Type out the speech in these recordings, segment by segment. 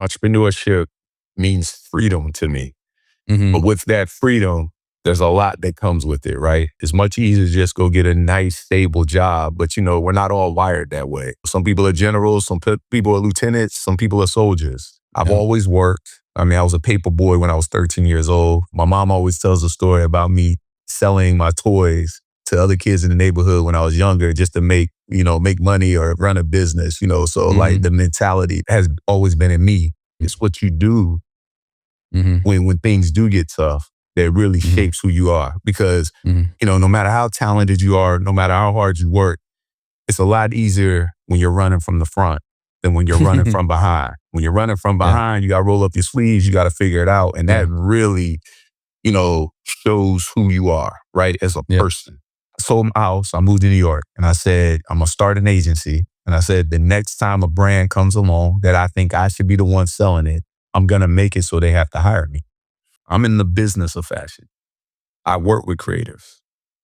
Entrepreneurship means freedom to me. Mm-hmm. But with that freedom, there's a lot that comes with it, right? It's much easier to just go get a nice, stable job. But, we're not all wired that way. Some people are generals, some people are lieutenants, some people are soldiers. I've always worked. I was a paper boy when I was 13 years old. My mom always tells a story about me selling my toys to other kids in the neighborhood when I was younger just to make money or run a business, So like the mentality has always been in me. It's what you do when things do get tough that really shapes who you are. Because, no matter how talented you are, no matter how hard you work, it's a lot easier when you're running from the front than when you're running from behind. When you're running from behind, you got to roll up your sleeves, you got to figure it out. And that really, shows who you are, right, as a person. I sold my house, I moved to New York, and I said, I'm going to start an agency. And I said, the next time a brand comes along that I think I should be the one selling it, I'm going to make it so they have to hire me. I'm in the business of fashion. I work with creatives.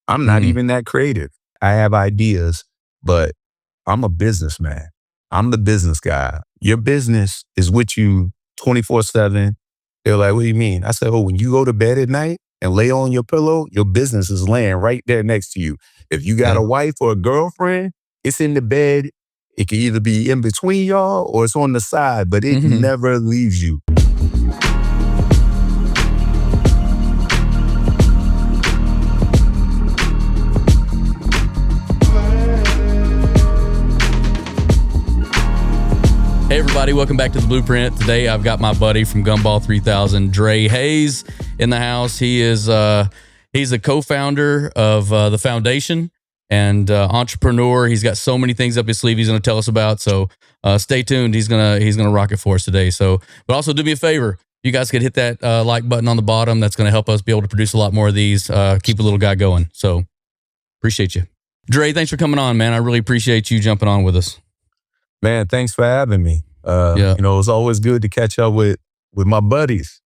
I'm not even that creative. I have ideas, but I'm a businessman. I'm the business guy. Your business is with you 24/7. They're like, what do you mean? I said, when you go to bed at night and lay on your pillow, your business is laying right there next to you. If you got a wife or a girlfriend, it's in the bed. It can either be in between y'all or it's on the side, but it never leaves you. Hey everybody, welcome back to The Blueprint. Today I've got my buddy from Gumball 3000, Dre Hayes, in the house. He is he's a co-founder of the foundation and entrepreneur. He's got so many things up his sleeve he's going to tell us about. So stay tuned. He's gonna rock it for us today. So, but also do me a favor. You guys could hit that like button on the bottom. That's going to help us be able to produce a lot more of these. Keep a little guy going. So appreciate you, Dre. Thanks for coming on, man. I really appreciate you jumping on with us. Man, thanks for having me. It's always good to catch up with my buddies.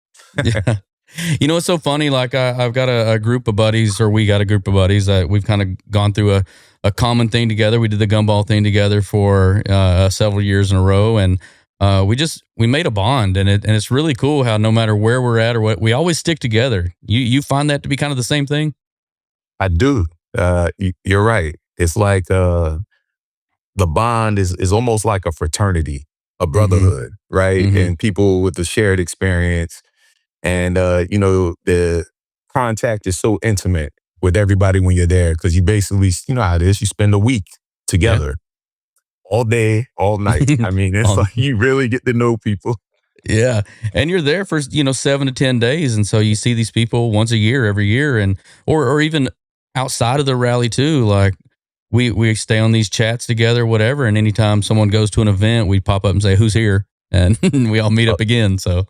Yeah. It's so funny. Like I've got a group of buddies, or we got a group of buddies that we've kind of gone through a common thing together. We did the Gumball thing together for several years in a row. And we made a bond, and it's really cool how no matter where we're at or what, we always stick together. You find that to be kind of the same thing? I do. You're right. It's like, the bond is almost like a fraternity, a brotherhood, right? And people with the shared experience. And, the contact is so intimate with everybody when you're there because you basically, you know how it is, you spend a week together all day, all night. It's like you really get to know people. Yeah. And you're there for, 7 to 10 days. And so you see these people once a year, every year, and or even outside of the rally too. Like, we stay on these chats together, whatever. And anytime someone goes to an event, we pop up and say, who's here? And we all meet up again. So.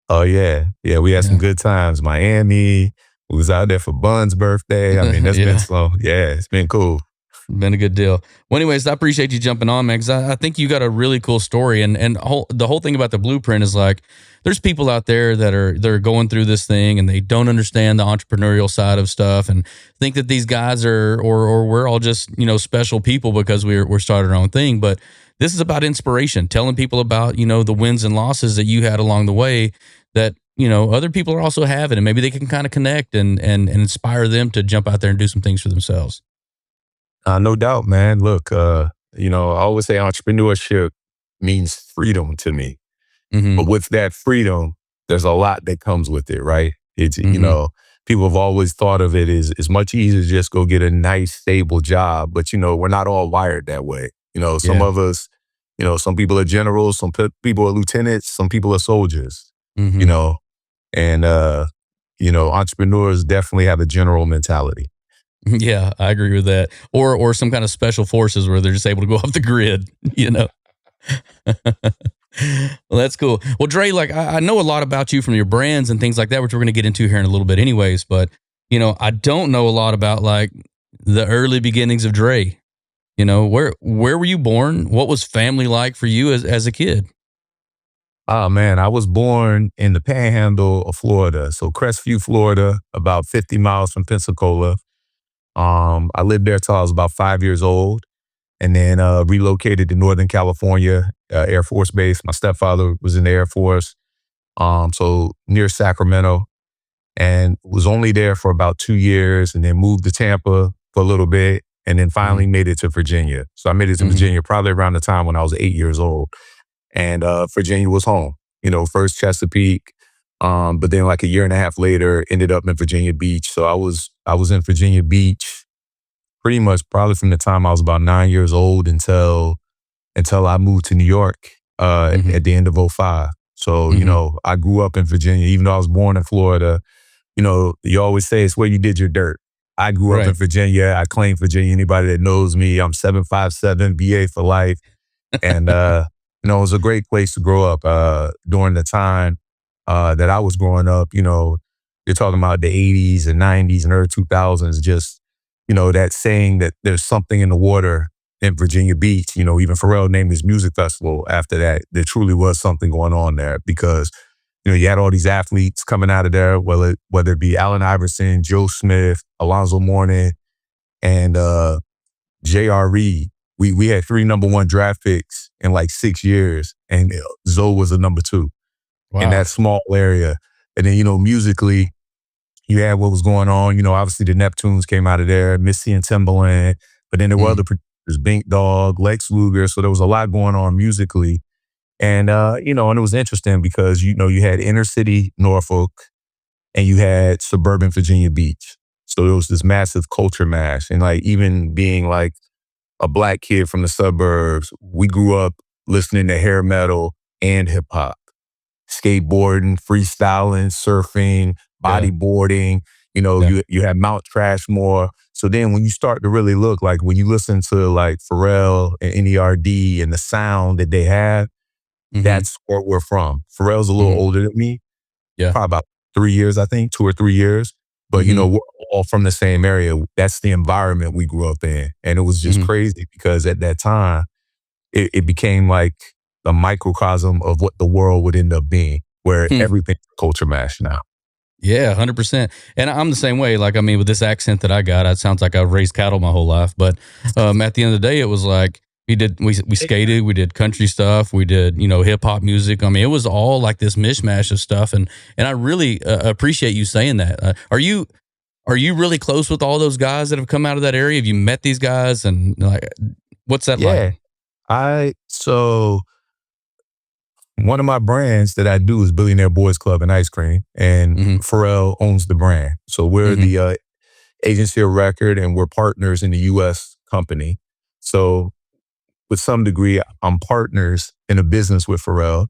Oh, yeah. Yeah, we had some good times. Miami. We was out there for Bun's birthday. That's been slow. Yeah, it's been cool. Been a good deal. Well, anyways, I appreciate you jumping on, man, because I think you got a really cool story. And the whole thing about the Blueprint is like, there's people out there that are going through this thing and they don't understand the entrepreneurial side of stuff and think that these guys are, or we're all just, special people because we're starting our own thing. But this is about inspiration, telling people about, the wins and losses that you had along the way that, other people are also having, and maybe they can kind of connect and inspire them to jump out there and do some things for themselves. No doubt, man. Look, I always say entrepreneurship means freedom to me. But with that freedom, there's a lot that comes with it, right? It's, people have always thought of it as it's much easier to just go get a nice, stable job. But, we're not all wired that way. Some of us, some people are generals, some people are lieutenants, some people are soldiers, and, entrepreneurs definitely have a general mentality. Yeah, I agree with that. Or some kind of special forces where they're just able to go off the grid, Well, that's cool. Well, Dre, like I know a lot about you from your brands and things like that, which we're going to get into here in a little bit anyways. But, I don't know a lot about like the early beginnings of Dre. Where were you born? What was family like for you as a kid? Oh, man, I was born in the panhandle of Florida. So Crestview, Florida, about 50 miles from Pensacola. I lived there till I was about 5 years old. and then relocated to Northern California Air Force Base. My stepfather was in the Air Force, so near Sacramento, and was only there for about 2 years, and then moved to Tampa for a little bit, and then finally made it to Virginia. So I made it to Virginia probably around the time when I was 8 years old, and Virginia was home. First Chesapeake, but then like a year and a half later, ended up in Virginia Beach. So I was in Virginia Beach pretty much probably from the time I was about 9 years old until I moved to New York at the end of '05. So, I grew up in Virginia, even though I was born in Florida. You always say it's where you did your dirt. I grew up in Virginia. I claim Virginia. Anybody that knows me, I'm 7'5'7", BA for life. And, it was a great place to grow up during the time that I was growing up. You're talking about the 80s and 90s and early 2000s, just, that saying that there's something in the water in Virginia Beach. Even Pharrell named his music festival after that. There truly was something going on there because, you had all these athletes coming out of there, whether it be Allen Iverson, Joe Smith, Alonzo Mourning, and J.R. Reed. We had 3 number 1 draft picks in like 6 years, and Zoe was a number 2 in that small area. And then, musically, you had what was going on. Obviously the Neptunes came out of there, Missy and Timbaland, but then there were other producers, Bink Dog, Lex Luger. So there was a lot going on musically. And, and it was interesting because, you had inner city Norfolk and you had suburban Virginia Beach. So there was this massive culture mash. And like, even being like a black kid from the suburbs, we grew up listening to hair metal and hip hop, skateboarding, freestyling, surfing, bodyboarding. You had Mount Trashmore. So then when you start to really look, like when you listen to like Pharrell and NERD and the sound that they have, that's where we're from. Pharrell's a little older than me, probably about 3 years, I think, 2 or 3 years. But, we're all from the same area. That's the environment we grew up in. And it was just crazy because at that time, it became like a microcosm of what the world would end up being, where everything's culture mash now. Yeah, 100%. And I'm the same way. Like, I mean, with this accent that I got, it sounds like I've raised cattle my whole life. But at the end of the day, it was like, we skated, we did country stuff, we did, hip hop music. I mean, it was all like this mishmash of stuff. And I really appreciate you saying that. Are you really close with all those guys that have come out of that area? Have you met these guys? And like, what's that like? So one of my brands that I do is Billionaire Boys Club and ice cream, and Pharrell owns the brand. So we're the agency of record, and we're partners in the U.S. company. So with some degree, I'm partners in a business with Pharrell.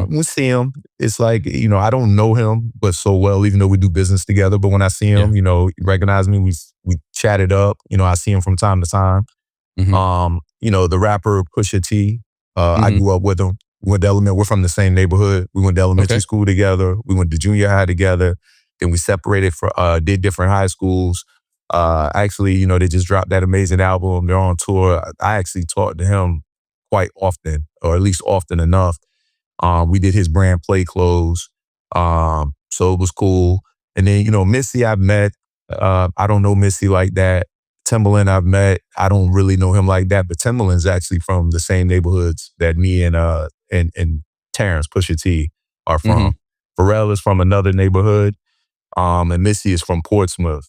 We see him. It's like, I don't know him, but so well, even though we do business together. But when I see him, he recognize me. We chat it up. I see him from time to time. The rapper Pusha T, I grew up with him. We're from the same neighborhood. We went to elementary school together. We went to junior high together. Then we separated did different high schools. Actually, they just dropped that amazing album. They're on tour. I actually talked to him quite often, or at least often enough. We did his brand play clothes. So it was cool. And then, Missy I've met. I don't know Missy like that. Timbaland I've met. I don't really know him like that, but Timbaland's actually from the same neighborhoods that me and Terrence, Pusha T, are from. Pharrell is from another neighborhood, and Missy is from Portsmouth.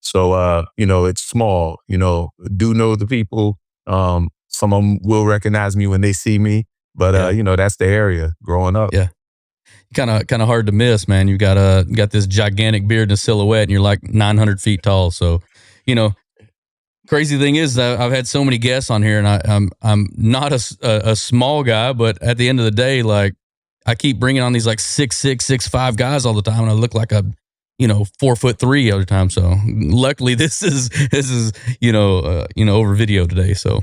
So, it's small, do know the people. Some of them will recognize me when they see me, but, that's the area growing up. Yeah. Kind of hard to miss, man. You got this gigantic beard and a silhouette, and you're like 900 feet tall. So, crazy thing is I've had so many guests on here, and I'm not a small guy, but at the end of the day, like I keep bringing on these like 6'6", 6'5" guys all the time, and I look like a 4'3" other time. So luckily this is over video today. So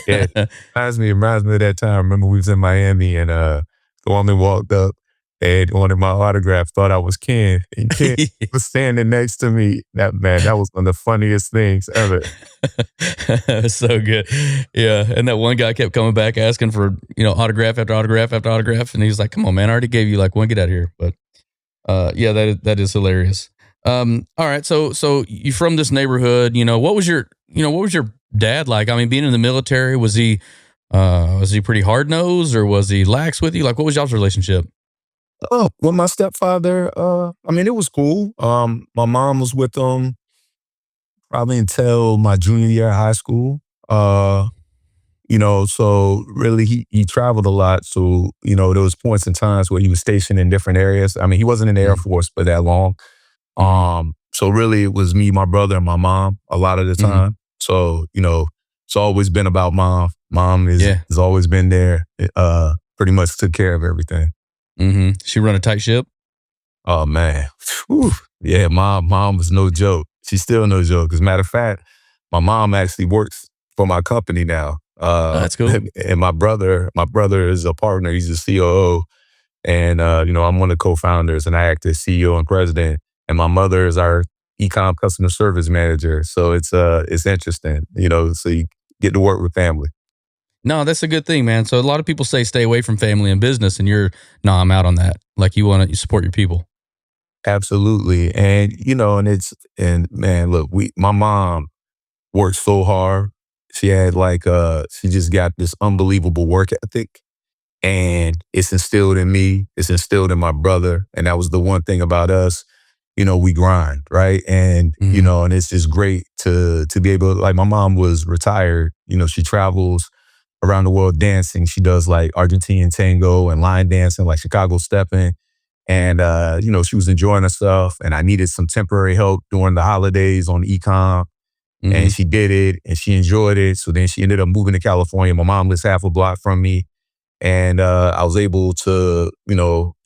yeah, reminds me of that time. I remember we was in Miami, and the woman walked up and wanted my autograph, thought I was Ken. And Ken was standing next to me. That was one of the funniest things ever. So good. Yeah. And that one guy kept coming back asking for, autograph after autograph after autograph. And he's like, come on, man, I already gave you like one, get out of here. But yeah, that is hilarious. All right. So you from this neighborhood, what was your dad like? I mean, being in the military, was he pretty hard nosed or was he lax with you? Like, what was y'all's relationship? Oh, well, my stepfather, I mean, it was cool. My mom was with him probably until my junior year of high school. So really he traveled a lot. So, there was points and times where he was stationed in different areas. I mean, he wasn't in the Air Mm, Force for that long. mhm. So really it was me, my brother, and my mom a lot of the Mhm. time. So, it's always been about mom. Mom Yeah. has always been there, pretty much took care of everything. Mhm. She run a tight ship? Oh man. Whew. Yeah, mom was no joke. She's still no joke. As a matter of fact, my mom actually works for my company now. Oh, that's cool. And my brother is a partner. He's a COO. And I'm one of the co-founders and I act as CEO and president. And my mother is our ecom customer service manager. So it's interesting, so you get to work with family. No, that's a good thing, man. So a lot of people say stay away from family and business, and you're, no, I'm out on that. Like you support your people. Absolutely. And and man, look, my mom worked so hard. She had she just got this unbelievable work ethic and it's instilled in me. It's instilled in my brother. And that was the one thing about us, we grind, right? And, Mhm. and it's just great to be able like my mom was retired. She travels around the world dancing. She does like Argentinian tango and line dancing, like Chicago stepping. And she was enjoying herself and I needed some temporary help during the holidays on ecom. And Mhm. she did it and she enjoyed it. So then she ended up moving to California. My mom lives half a block from me. And I was able to,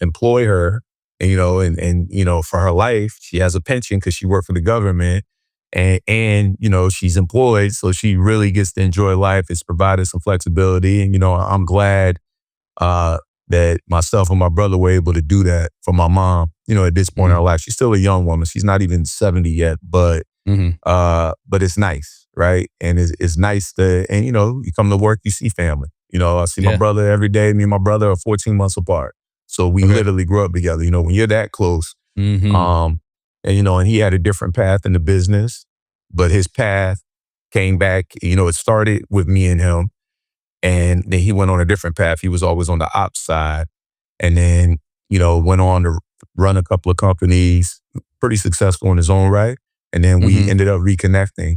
employ her, and for her life, she has a pension because she worked for the government, and she's employed, so she really gets to enjoy life. It's provided some flexibility, and I'm glad uh, that myself and my brother were able to do that for my mom. At this point in Mhm. her life, she's still a young woman. She's not even 70 yet, Mhm. but it's nice, right? And it's nice and you come to work, you see family. I see my Yeah. brother every day. Me and my brother are 14 months apart. So we Okay. literally grew up together. When you're that close, Mhm. um, and he had a different path in the business, but his path came back, it started with me and him. And then he went on a different path. He was always on the ops side. And then, went on to run a couple of companies, pretty successful in his own right. And then we Mhm. ended up reconnecting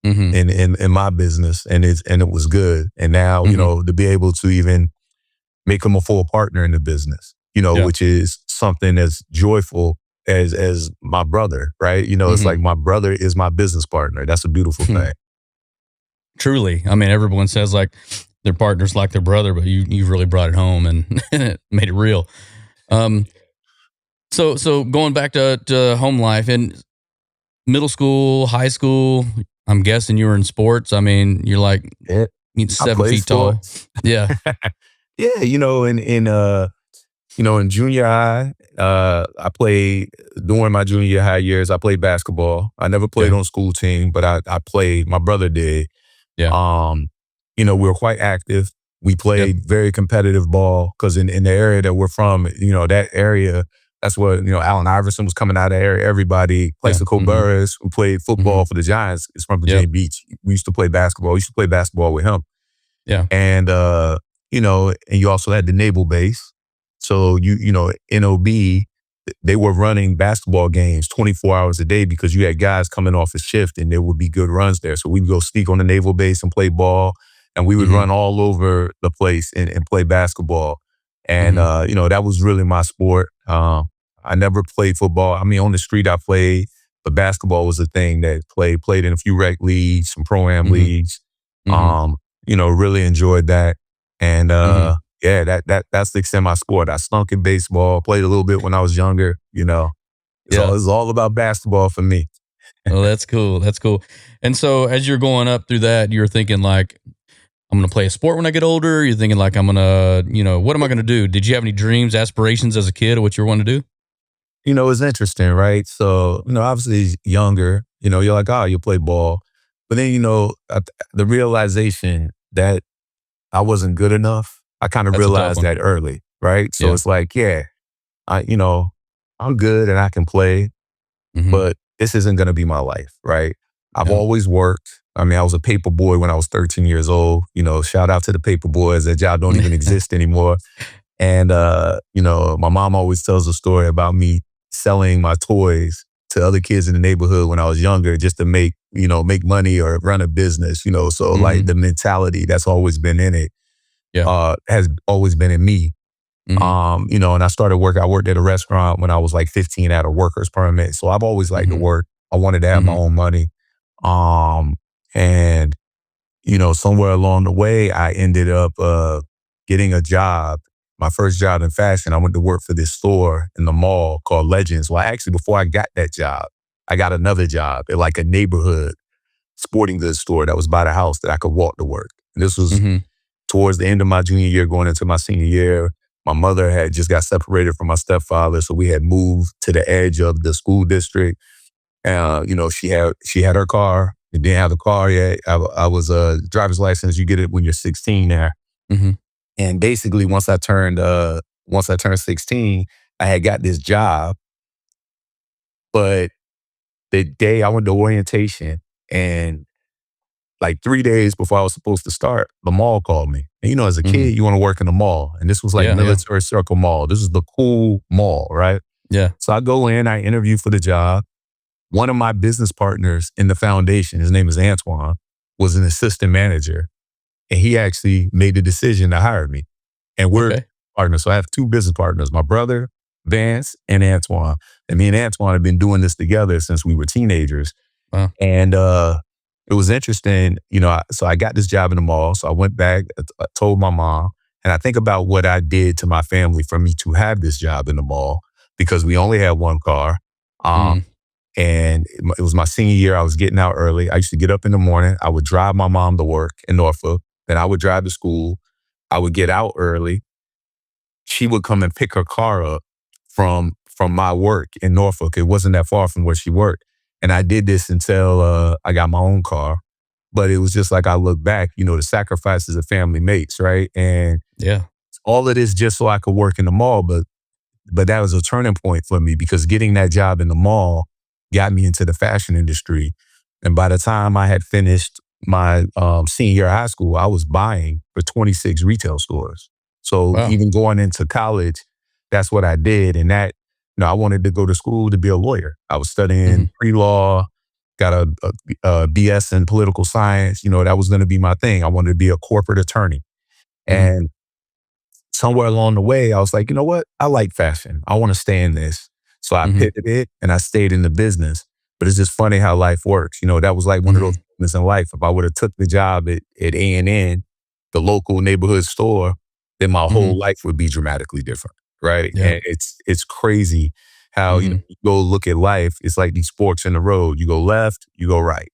Mhm. in my business and it was good. And now, Mhm. to be able to even make him a full partner in the business, Yeah. which is something as joyful as my brother, right? It's like Mhm. my brother is my business partner. That's a beautiful thing. Truly. I mean, everyone says like their partner's like their brother, but you've really brought it home and and it made it real. Um, so going back to home life in middle school, high school, I'm guessing you were in sports. I mean, you're like Yeah. I seven play feet tall. sports. Yeah. Yeah, in junior high, I played during my junior high years, I played basketball. I never played Okay. on school team, but I played. My brother did. Yeah. Um, we were quite active. We Yep. played very competitive ball because in the area that we're from, that area, that's where, Allen Iverson was coming out of the area. Everybody, Yeah. Plaxico Mhm. Burress, who played Mhm. football for the Giants, is from Yep. Virginia Beach. We used to play basketball. We used to play basketball with him. Yeah. And and you also had the naval base. So NOB, they were running basketball games 24 hours a day because you had guys coming off a shift and there would be good runs there. So we'd go sneak on the naval base and play ball. And we would Mhm. run all over the place and play basketball. And Mhm. that was really my sport. I never played football. I mean, on the street I played, but basketball was a thing that played in a few rec leagues, some pro-am Mhm. leagues. Mhm. Um, really enjoyed that. And Mhm. yeah, that's the extent of my sport. I stunk in baseball, played a little bit when I was younger, Yeah. it's all about basketball for me. Oh, that's cool. That's cool. And so as you're going up through that, you're thinking like, I'm going to play a sport when I get older. You're thinking like, I'm going to, what am I going to do? Did you have any dreams, aspirations as a kid of what you wanted to do? It's interesting, right? So, obviously younger, you're like, oh, you play ball. But then, the realization that I wasn't good enough, I kind of That's a tough realized one. that early, right? So Yeah. it's like, yeah, I'm good and I can play, Hmm. but this isn't going to be my life, right? I've Yeah. always worked. I mean, I was a paper boy when I was 13 years old. Shout out to the paper boys. That job don't even exist anymore. And, my mom always tells a story about me selling my toys to other kids in the neighborhood when I was younger just to make money or run a business. So like Mhm. the mentality that's always been in it, Yeah. has always been in me. Mhm. And I worked at a restaurant when I was like 15 at a worker's permit. So I've always liked to Mhm. work. I wanted to have my Mhm. own money. Um, and somewhere along the way, I ended up getting a job. My first job in fashion, I went to work for this store in the mall called Legends. Well, actually, before I got that job, I got another job at like a neighborhood sporting goods store that was by the house that I could walk to work. And this was Mhm. towards the end of my junior year, going into my senior year. My mother had just got separated from my stepfather, so we had moved to the edge of the school district. She had her car. It didn't have the car yet. I was a driver's license. You get it when you're 16 there. Mhm. And basically, once I turned 16, I had got this job. But the day I went to orientation, and like 3 days before I was supposed to start, the mall called me. And as a Mhm. kid, you want to work in the mall. And this was like Yeah, yeah. Military Circle Mall. This is the cool mall, right? Yeah. So I go in, I interview for the job. One of my business partners in the foundation, his name is Antoine, was an assistant manager. And he actually made the decision to hire me. And we're Okay. partners. So I have two business partners, my brother, Vance, and Antoine. And me and Antoine have been doing this together since we were teenagers. Wow. And it was interesting, so I got this job in the mall. So I went back, I told my mom, and I think about what I did to my family for me to have this job in the mall because we only had one car. Um, Mhm. and it was my senior year. I was getting out early. I used to get up in the morning. I would drive my mom to work in Norfolk. Then I would drive to school. I would get out early. She would come and pick her car up from my work in Norfolk. It wasn't that far from where she worked. And I did this until I got my own car. But it was just like I look back, the sacrifices a family makes, right? And Yeah. all of this just so I could work in the mall. But that was a turning point for me because getting that job in the mall got me into the fashion industry. And by the time I had finished my senior year of high school, I was buying for 26 retail stores. So Wow. even going into college, that's what I did. And I wanted to go to school to be a lawyer. I was studying Mhm. pre-law, got a BS in political science. That was going to be my thing. I wanted to be a corporate attorney. Mhm. And somewhere along the way, I was like, you know what? I like fashion. I want to stay in this. So I Mhm. pivoted and I stayed in the business. But it's just funny how life works. That was like one of those Mhm. moments in life. If I would have took the job at A&N, the local neighborhood store, then my whole Mhm. life would be dramatically different. Right. Yeah. And it's crazy how, Mhm. you go look at life. It's like these forks in the road. You go left, you go right.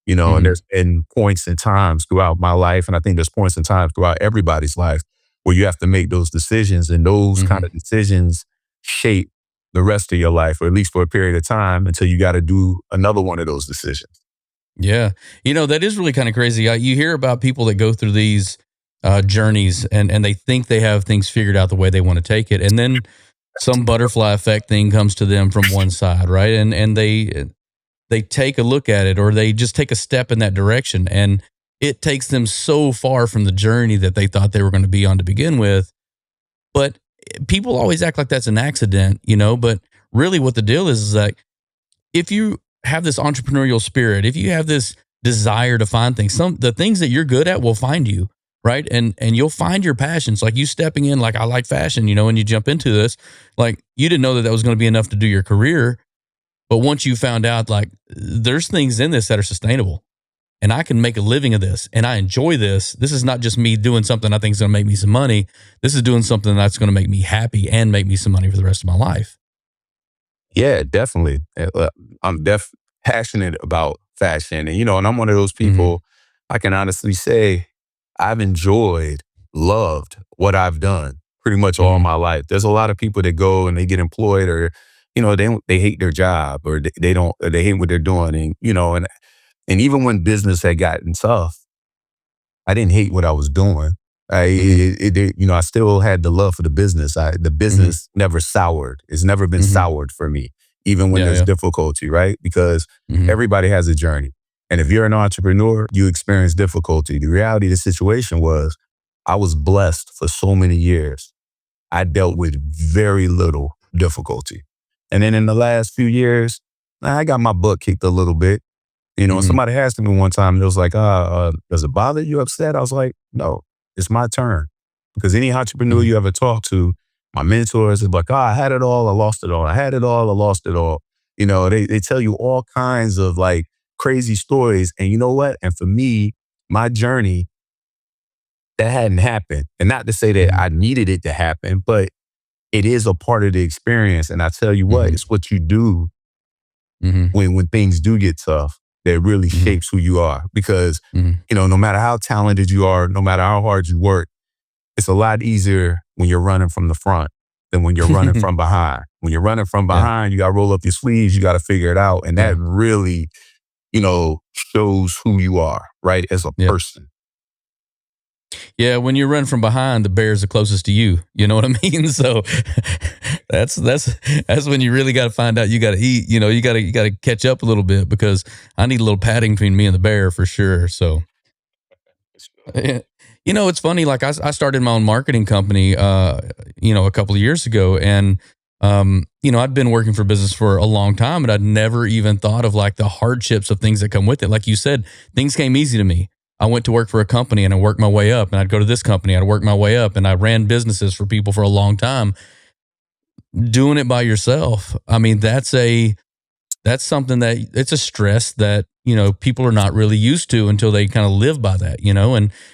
And Mhm. there's been points and times throughout my life. And I think there's points and times throughout everybody's life where you have to make those decisions, and those kind Mhm. of decisions shape the rest of your life, or at least for a period of time until you got to do another one of those decisions. Yeah. That is really kind of crazy. You hear about people that go through these journeys and they think they have things figured out the way they want to take it. And then some butterfly effect thing comes to them from one side, right? And they take a look at it, or they just take a step in that direction, and it takes them so far from the journey that they thought they were going to be on to begin with. But people always act like that's an accident, but really what the deal is like, if you have this entrepreneurial spirit, if you have this desire to find things, the things that you're good at will find you, right? And you'll find your passions. Like you stepping in, like I like fashion, and you jump into this, like you didn't know that that was going to be enough to do your career, but once you found out, like there's things in this that are sustainable, and I can make a living of this, and I enjoy this. This is not just me doing something I think is going to make me some money. This is doing something that's going to make me happy and make me some money for the rest of my life. Yeah, definitely. I'm passionate about fashion, and I'm one of those Mm-hmm. people. I can honestly say I've enjoyed, loved what I've done pretty much all Mm-hmm. my life. There's a lot of people that go and they get employed, or they hate their job, or they don't, or they hate what they're doing, and even when business had gotten tough, I didn't hate what I was doing. Mm-hmm. I still had the love for the business. The Mm-hmm. business never soured. It's never been Mm-hmm. soured for me, even when Yeah. there's Yeah. difficulty, right? Because Mm-hmm. everybody has a journey. And if you're an entrepreneur, you experience difficulty. The reality of the situation was I was blessed for so many years. I dealt with very little difficulty. And then in the last few years, I got my butt kicked a little bit. And somebody asked me one time, it was like, does it bother you, upset? I was like, no, it's my turn. Because any entrepreneur you ever talk to, my mentors is like, I had it all, I lost it all. I had it all, I lost it all. They tell you all kinds of like crazy stories. And you know what? And for me, my journey, that hadn't happened. And not to say that I needed it to happen, but it is a part of the experience. And I tell you what, it's what you do when things do get tough that really shapes who you are. Because, no matter how talented you are, no matter how hard you work, it's a lot easier when you're running from the front than when you're running from behind. When you're running from behind, you got to roll up your sleeves, you got to figure it out. And that really, shows who you are, right, as a person. Yeah, when you run from behind, the bear's the closest to you. You know what I mean? So that's when you really got to find out you got to eat. You got to catch up a little bit, because I need a little padding between me and the bear for sure. So, it's funny. Like I started my own marketing company, a couple of years ago, and I'd been working for business for a long time, and I'd never even thought of like the hardships of things that come with it. Like you said, things came easy to me. I went to work for a company and I worked my way up, and I'd go to this company, I'd work my way up, and I ran businesses for people for a long time. Doing it by yourself, I mean, that's something that it's a stress that, people are not really used to until they kind of live by that,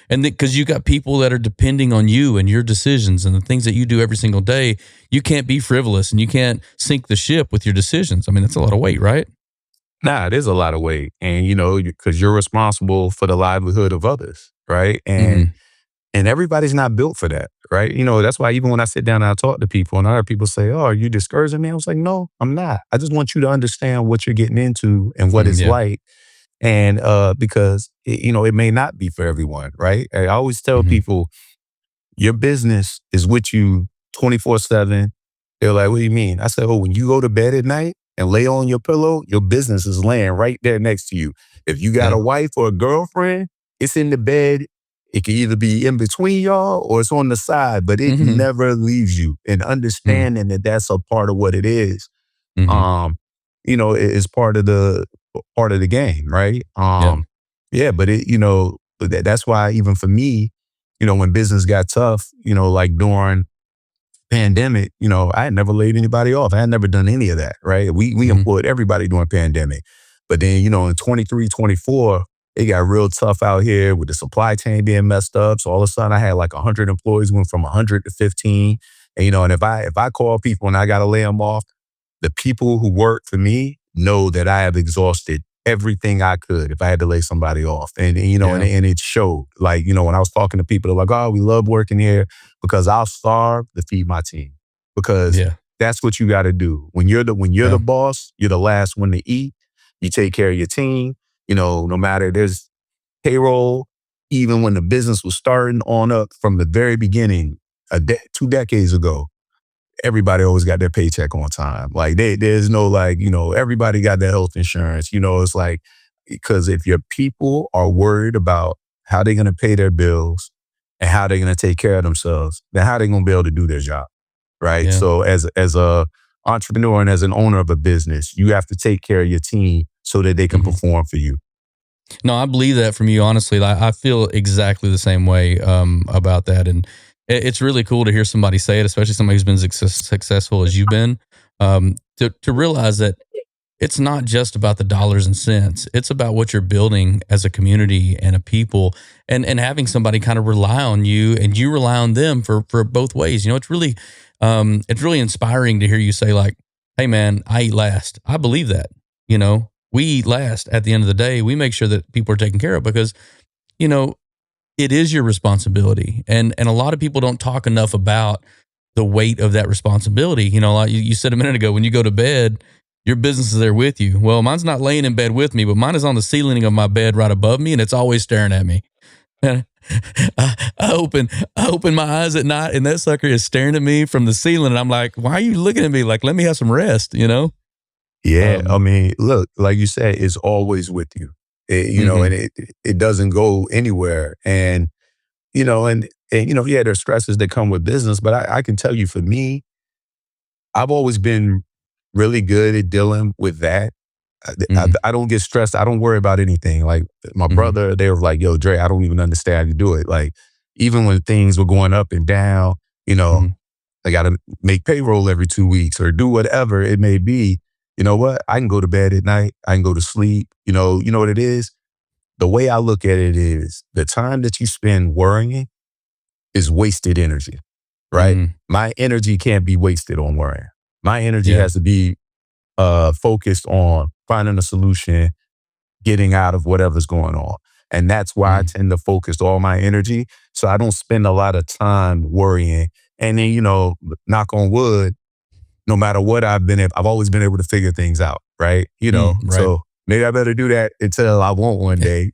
and because you got people that are depending on you and your decisions and the things that you do every single day. You can't be frivolous and you can't sink the ship with your decisions. I mean, that's a lot of weight, right? Nah, it is a lot of weight. And, because you're responsible for the livelihood of others, right? And everybody's not built for that, right? That's why even when I sit down and I talk to people and I hear people say, oh, are you discouraging me? I was like, no, I'm not. I just want you to understand what you're getting into and what it's like. And because, it may not be for everyone, right? I always tell people, your business is with you 24/7. They're like, what do you mean? I said, oh, when you go to bed at night and lay on your pillow, your business is laying right there next to you. If you got a wife or a girlfriend, it's in the bed. It can either be in between y'all or it's on the side, but it never leaves you. And understanding that that's a part of what it is, is part of the game, right? But that's why even for me, when business got tough, like during pandemic, I had never laid anybody off. I had never done any of that, right? We employed everybody during pandemic. But then, in 23, 24, it got real tough out here with the supply chain being messed up. So all of a sudden I had like 100 employees, went from 100 to 15. And, and if I call people and I got to lay them off, the people who work for me know that I have exhausted everything I could if I had to lay somebody off. And it showed. Like, when I was talking to people, they're like, oh, we love working here because I'll starve to feed my team. Because that's what you got to do. When you're the boss, you're the last one to eat. You take care of your team. No matter there's payroll, even when the business was starting on up from the very beginning, 2 decades ago, everybody always got their paycheck on time. Like there's no everybody got their health insurance. It's like, because if your people are worried about how they're going to pay their bills and how they're going to take care of themselves, then how they going to be able to do their job, right? Yeah. So as a entrepreneur and as an owner of a business, you have to take care of your team so that they can perform for you. No, I believe that from you, honestly. I feel exactly the same way about that. And it's really cool to hear somebody say it, especially somebody who's been successful as you've been, to realize that it's not just about the dollars and cents. It's about what you're building as a community and a people, and having somebody kind of rely on you and you rely on them for both ways. It's really inspiring to hear you say like, hey man, I eat last. I believe that, we eat last at the end of the day. We make sure that people are taken care of because, it is your responsibility. And a lot of people don't talk enough about the weight of that responsibility. Like you said a minute ago, when you go to bed, your business is there with you. Well, mine's not laying in bed with me, but mine is on the ceiling of my bed right above me, and it's always staring at me. I open my eyes at night, and that sucker is staring at me from the ceiling, and I'm like, why are you looking at me? Like, let me have some rest, Yeah, look, like you said, it's always with you. And it doesn't go anywhere. And, yeah, there's stresses that come with business, but I can tell you for me, I've always been really good at dealing with that. I don't get stressed. I don't worry about anything. Like my Mm-hmm. brother, they were like, yo, Dre, I don't even understand how you do it. Like, even when things were going up and down, you know, Mm-hmm. I got to make payroll every 2 weeks or do whatever it may be. You know what? I can go to bed at night. I can go to sleep. You know what it is? The way I look at it is the time that you spend worrying is wasted energy, right? Mm-hmm. My energy can't be wasted on worrying. My energy Yeah. has to be focused on finding a solution, getting out of whatever's going on. And that's why I Mm-hmm. tend to focus all my energy. So I don't spend a lot of time worrying. And then, knock on wood, no matter what I've always been able to figure things out, right? Right. So maybe I better do that until I won't one day,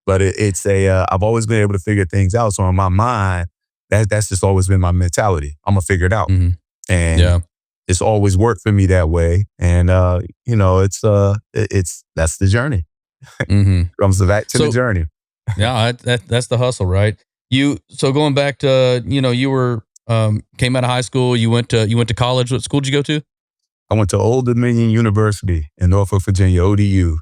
but I've always been able to figure things out. So in my mind, that's just always been my mentality. I'm gonna figure it out. Mm-hmm. And Yeah. it's always worked for me that way. And, that's the journey. Mm-hmm. Comes back to the So journey. yeah, that's the hustle, right? So going back to, you were came out of high school, you went to college. What school did you go to? I went to Old Dominion University in Norfolk, Virginia, ODU.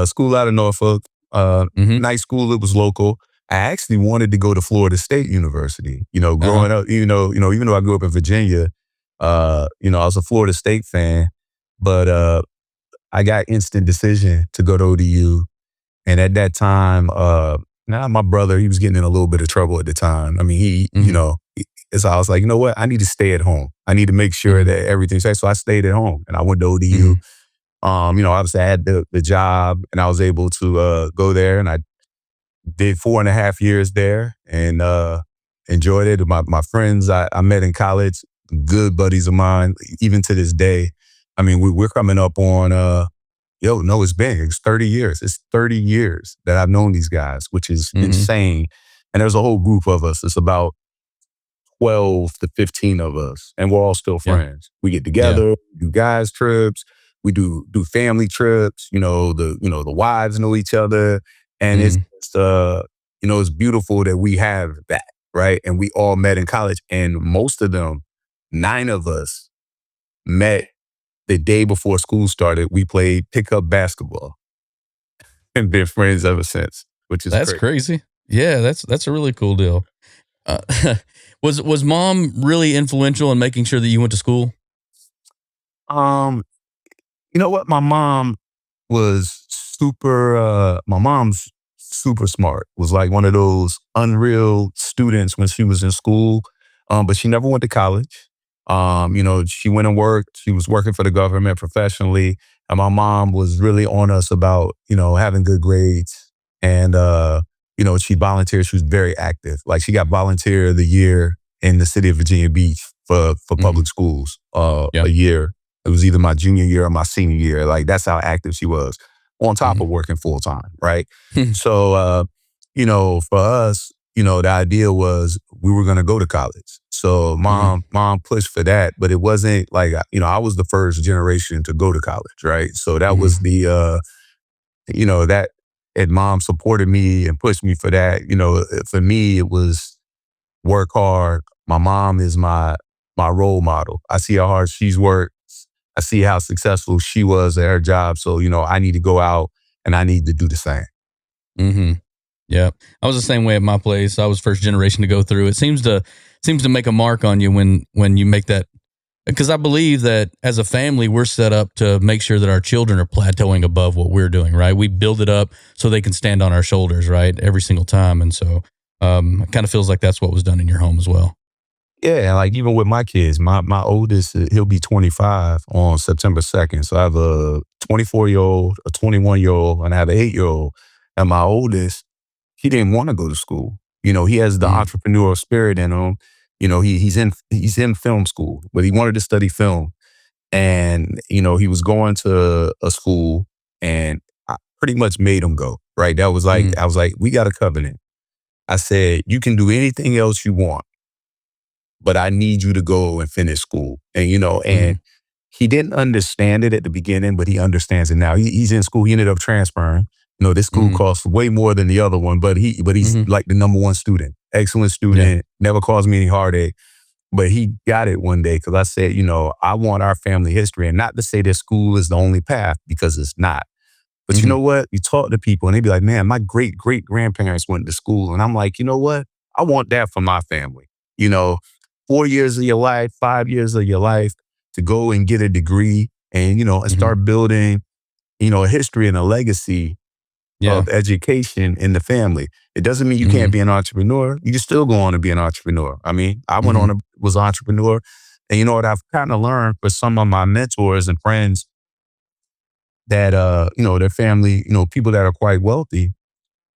School out of Norfolk, Mm-hmm. nice school. It was local. I actually wanted to go to Florida State University. Uh-huh. Growing up, even though I grew up in Virginia, I was a Florida State fan, but I got instant decision to go to ODU. And at that time, now my brother, he was getting in a little bit of trouble at the time. I mean, Mm-hmm. so I was like, you know what? I need to stay at home. I need to make sure Mm-hmm. that everything's safe. So I stayed at home and I went to ODU. Mm-hmm. Obviously I had the job and I was able to go there, and I did 4.5 years there and enjoyed it. My friends I met in college, good buddies of mine, even to this day. I mean, we're coming up on no, it's 30 years. It's 30 years that I've known these guys, which is Mm-hmm. insane. And there's a whole group of us. It's about 12 to 15 of us, and we're all still Yeah. friends. We get Yeah. together, do guys trips, we do family trips, the wives know each other. And it's Mm-hmm. just, it's beautiful that we have that, right? And we all met in college, and most of them, 9 of us met the day before school started. We played pickup basketball and been friends ever since, which is That's great. crazy. Yeah, that's a really cool deal. Uh, was mom really influential in making sure that you went to school? Um, you know what? My mom's super smart, was like one of those unreal students when she was in school. But she never went to college. She went and worked. She was working for the government professionally. And my mom was really on us about, having good grades. And, she volunteered. She was very active. Like she got volunteer of the year in the city of Virginia Beach for Mm-hmm. public schools, Yeah. a year. It was either my junior year or my senior year. Like that's how active she was, on top Mm-hmm. of working full time, right? So, for us, the idea was we were going to go to college. So Mm-hmm. mom pushed for that, but it wasn't like, I was the first generation to go to college, right? So that was Mm-hmm. that, and mom supported me and pushed me for that. For me, it was work hard. My mom is my role model. I see how hard she's worked. I see how successful she was at her job. So, I need to go out and I need to do the same. Mm-hmm. Yeah, I was the same way at my place. I was first generation to go through. It seems to make a mark on you when you make that, because I believe that as a family we're set up to make sure that our children are plateauing above what we're doing. Right, we build it up so they can stand on our shoulders. Right, every single time, and so it kind of feels like that's what was done in your home as well. Yeah, like even with my kids, my oldest, he'll be 25 on September 2nd. So I have a 24-year-old, a 21-year-old, and I have an 8-year-old. And my oldest, he didn't want to go to school. He has the Mm, entrepreneurial spirit in him. He's in film school, but he wanted to study film. And, he was going to a school, and I pretty much made him go, right? mm, I was like, we got a covenant. I said, you can do anything else you want, but I need you to go and finish school. And, mm, he didn't understand it at the beginning, but he understands it now. He's in school. He ended up transferring. This school Mm-hmm. costs way more than the other one, but he's Mm-hmm. like the number one student, excellent Yeah. student, never caused me any heartache. But he got it one day because I said, I want our family history, and not to say that school is the only path, because it's not. But you Mm-hmm. know what? You talk to people and they be like, man, my great great grandparents went to school. And I'm like, you know what? I want that for my family. You know, 4 years of your life, 5 years of your life to go and get a degree and, and Mm-hmm. start building, a history and a legacy Yeah. of education in the family. It doesn't mean you Mm-hmm. can't be an entrepreneur. You can still go on to be an entrepreneur. I mean, I went Mm-hmm. on was an entrepreneur. And you know what I've kind of learned for some of my mentors and friends that their family, people that are quite wealthy,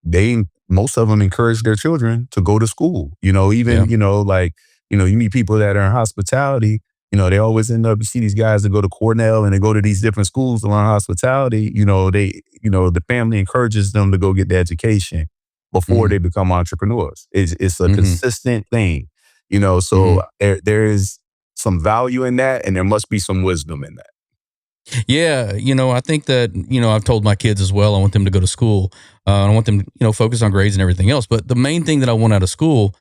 they most of them encourage their children to go to school. Yeah. Even, you meet people that are in hospitality, they always end up, you see these guys that go to Cornell and they go to these different schools to learn hospitality, the family encourages them to go get the education before Mm-hmm. they become entrepreneurs. It's a Mm-hmm. consistent thing, Mm-hmm. so there is some value in that, and there must be some wisdom in that. Yeah, I think that, I've told my kids as well, I want them to go to school. I want them, focus on grades and everything else. But the main thing that I want out of school,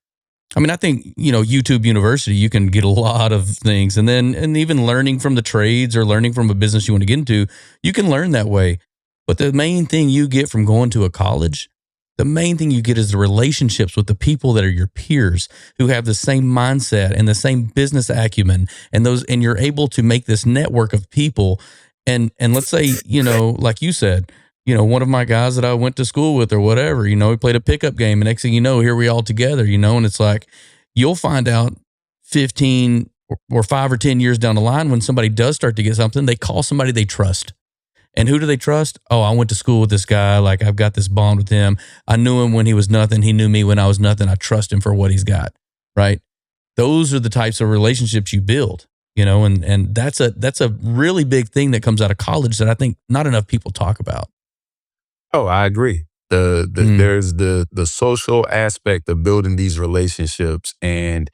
I mean, I think, YouTube University, you can get a lot of things. And even learning from the trades or learning from a business you want to get into, you can learn that way. But the main thing you get from going to a college, the main thing you get is the relationships with the people that are your peers who have the same mindset and the same business acumen, and you're able to make this network of people. And let's say, like you said, one of my guys that I went to school with or whatever, we played a pickup game, and next thing you know, here we all together, and it's like you'll find out 15 or 5 or 10 years down the line, when somebody does start to get something, they call somebody they trust. And who do they trust? Oh, I went to school with this guy. Like, I've got this bond with him. I knew him when he was nothing. He knew me when I was nothing. I trust him for what he's got. Right. Those are the types of relationships you build, and that's a really big thing that comes out of college that I think not enough people talk about. Oh, I agree. Mm, There's the social aspect of building these relationships, and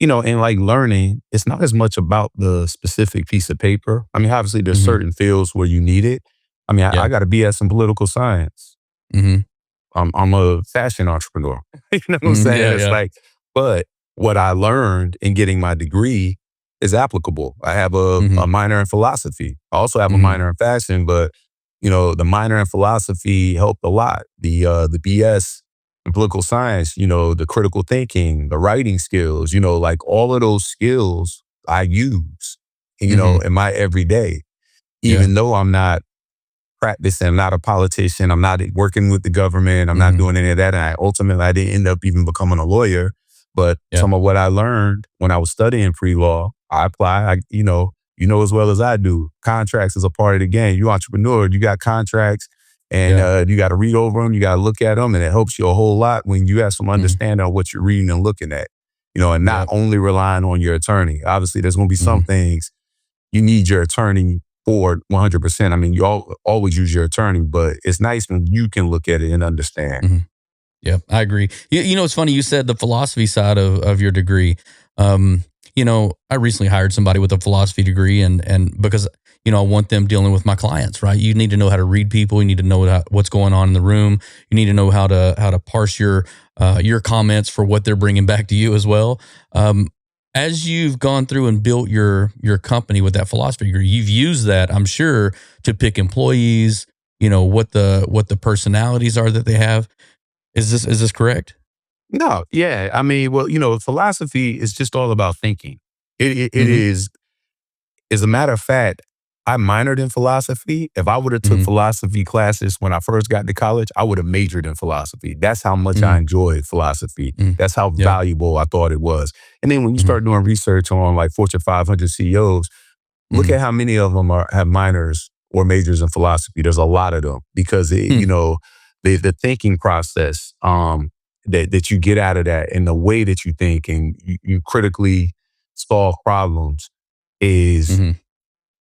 and like learning, it's not as much about the specific piece of paper. I mean, obviously there's hmm. certain fields where you need it. I mean, I Yeah. got a BS in political science. Hmm. I'm a fashion entrepreneur. You know what I'm Hmm. saying? Yeah. It's Yeah. like, but what I learned in getting my degree is applicable. I have Hmm. a minor in philosophy. I also have a Hmm. minor in fashion, but the minor in philosophy helped a lot. The BS in political science, the critical thinking, the writing skills, like all of those skills I use, Hmm. in my everyday, Yeah. even though I'm not practicing. I'm not a politician. I'm not working with the government. I'm not Hmm. doing any of that. And I didn't end up even becoming a lawyer. But Yeah. some of what I learned when I was studying pre-law, I apply. As well as I do. Contracts is a part of the game. You entrepreneur, you got contracts, and Yeah. you got to read over them. You got to look at them, and it helps you a whole lot when you have some Hmm. understanding of what you're reading and looking at. And not Yeah. only relying on your attorney. Obviously, there's going to be some Hmm. things you need your attorney for 100%. I mean, you always use your attorney, but it's nice when you can look at it and understand. Hmm. Yeah, I agree. It's funny you said the philosophy side of your degree. Um, I recently hired somebody with a philosophy degree, and because I want them dealing with my clients, right? You need to know how to read people. You need to know what's going on in the room. You need to know how to parse your comments for what they're bringing back to you as well. As you've gone through and built your company with that philosophy degree, you've used that, I'm sure, to pick employees. What the personalities are that they have. Is this correct? No, yeah. I mean, well, philosophy is just all about thinking. It Mhm, is, as a matter of fact, I minored in philosophy. If I would have took mhm, philosophy classes when I first got to college, I would have majored in philosophy. That's how much I mhm, enjoyed philosophy. mhm. That's how Yeah. valuable I thought it was. And then when you Mhm, start doing research on like Fortune 500 CEOs, look mhm, at how many of them have minors or majors in philosophy. There's a lot of them because hmm, the thinking process that you get out of that, and the way that you think and you critically solve problems is, mhm,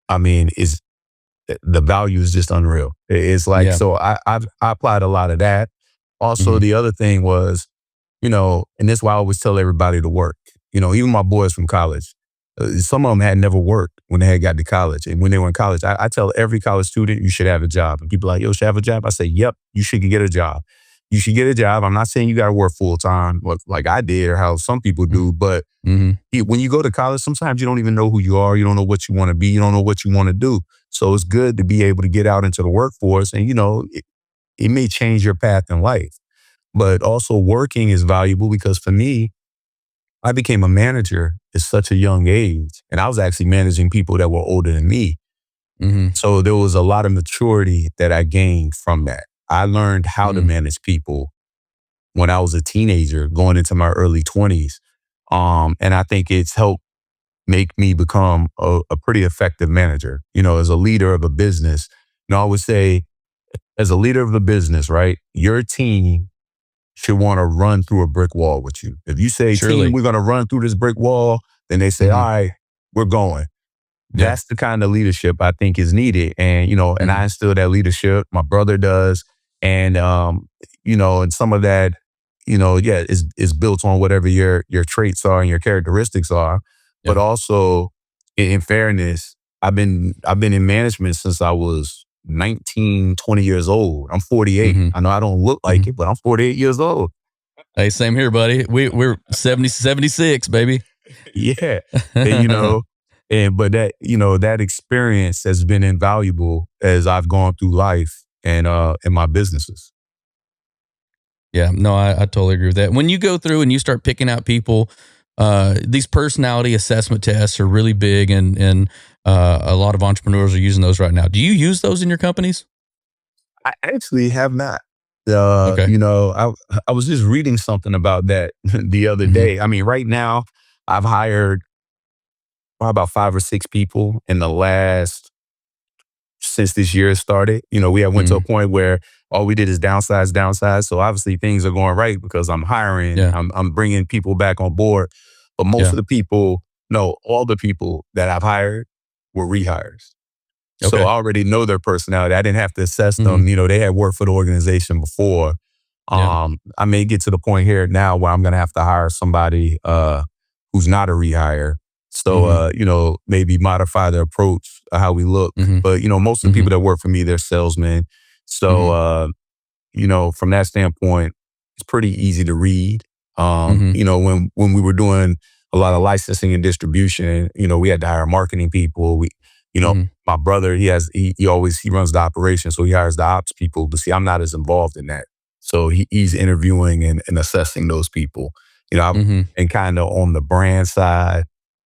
I mean, is the value is just unreal. It's like, yeah. so I applied a lot of that. Also, Mhm, the other thing was, and this is why I always tell everybody to work. Even my boys from college. Some of them had never worked when they had got to college. And when they were in college, I tell every college student, you should have a job. And people are like, yo, should I have a job? I say, yep, you should get a job. You should get a job. I'm not saying you got to work full time like I did or how some people do, but when you go to college, sometimes you don't even know who you are. You don't know what you want to be. You don't know what you want to do. So it's good to be able to get out into the workforce and, it may change your path in life. But also working is valuable because for me, I became a manager at such a young age. And I was actually managing people that were older than me. So there was a lot of maturity that I gained from that. I learned how to manage people when I was a teenager going into my early 20s. And I think it's helped make me become a pretty effective manager, as a leader of a business. I would say as a leader of a business, right, your team should want to run through a brick wall with you. If you say, team, we're going to run through this brick wall, then they say, all right, we're going. Yeah. That's the kind of leadership I think is needed. And, and I instill that leadership. My brother does. And, and some of that, is built on whatever your traits are and your characteristics are. Yeah. But also, in fairness, I've been in management since I was 19, 20 years old. I'm 48. I know I don't look like it, but I'm 48 years old. Hey, same here, buddy. We're 76, baby. Yeah. And, but that, that experience has been invaluable as I've gone through life and in my businesses. Yeah, no, I totally agree with that. When you go through and you start picking out people, these personality assessment tests are really big, and a lot of entrepreneurs are using those right now. Do you use those in your companies? I actually have not. Okay. I was just reading something about that the other day. I mean, right now, I've hired about 5 or 6 people in the last, since this year started. We have went to a point where all we did is downsize. So obviously things are going right because I'm hiring, I'm bringing people back on board. But most of the people, no, all the people that I've hired were rehires. So I already know their personality. I didn't have to assess them. They had worked for the organization before. I may get to the point here now where I'm going to have to hire somebody who's not a rehire. So, maybe modify the approach of how we look. But, most of the people that work for me, they're salesmen. So, from that standpoint, it's pretty easy to read. When we were doing a lot of licensing and distribution, we had to hire marketing people. My brother, he runs the operation, so he hires the ops people. But see, I'm not as involved in that. So he's interviewing and assessing those people, and kind of on the brand side,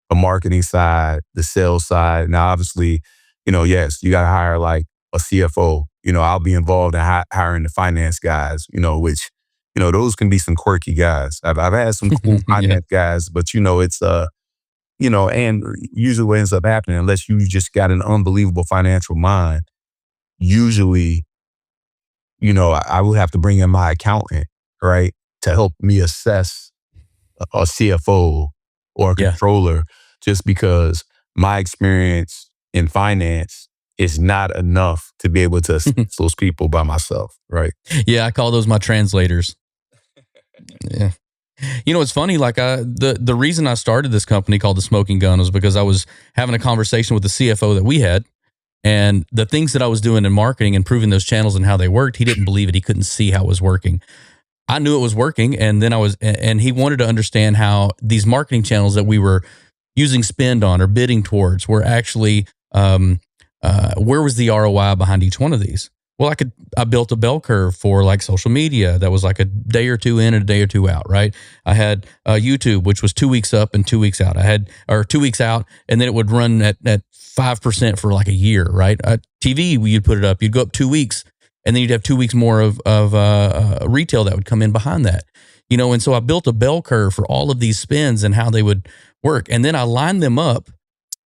the marketing side, the sales side. Now, obviously, yes, you got to hire like a CFO. I'll be involved in hiring the finance guys, which, those can be some quirky guys. I've had some cool finance guys, but, it's, and usually what ends up happening, unless you just got an unbelievable financial mind, usually, I would have to bring in my accountant, right, to help me assess a CFO or a controller, just because my experience in finance is not enough to be able to assess those people by myself, right? Yeah, I call those my translators. Yeah. It's funny, like the reason I started this company called The Smoking Gun was because I was having a conversation with the CFO that we had, and the things that I was doing in marketing, improving those channels and how they worked, he didn't believe it. He couldn't see how it was working. I knew it was working, and then and he wanted to understand how these marketing channels that we were using spend on or bidding towards were actually, where was the ROI behind each one of these? Well, I built a bell curve for like social media that was like a day or two in and a day or two out, right? I had YouTube, which was 2 weeks up and 2 weeks out. 2 weeks out, and then it would run at 5% for like a year, right? TV, you'd put it up, you'd go up 2 weeks, and then you'd have 2 weeks more of retail that would come in behind that, and so I built a bell curve for all of these spends and how they would work. And then I lined them up,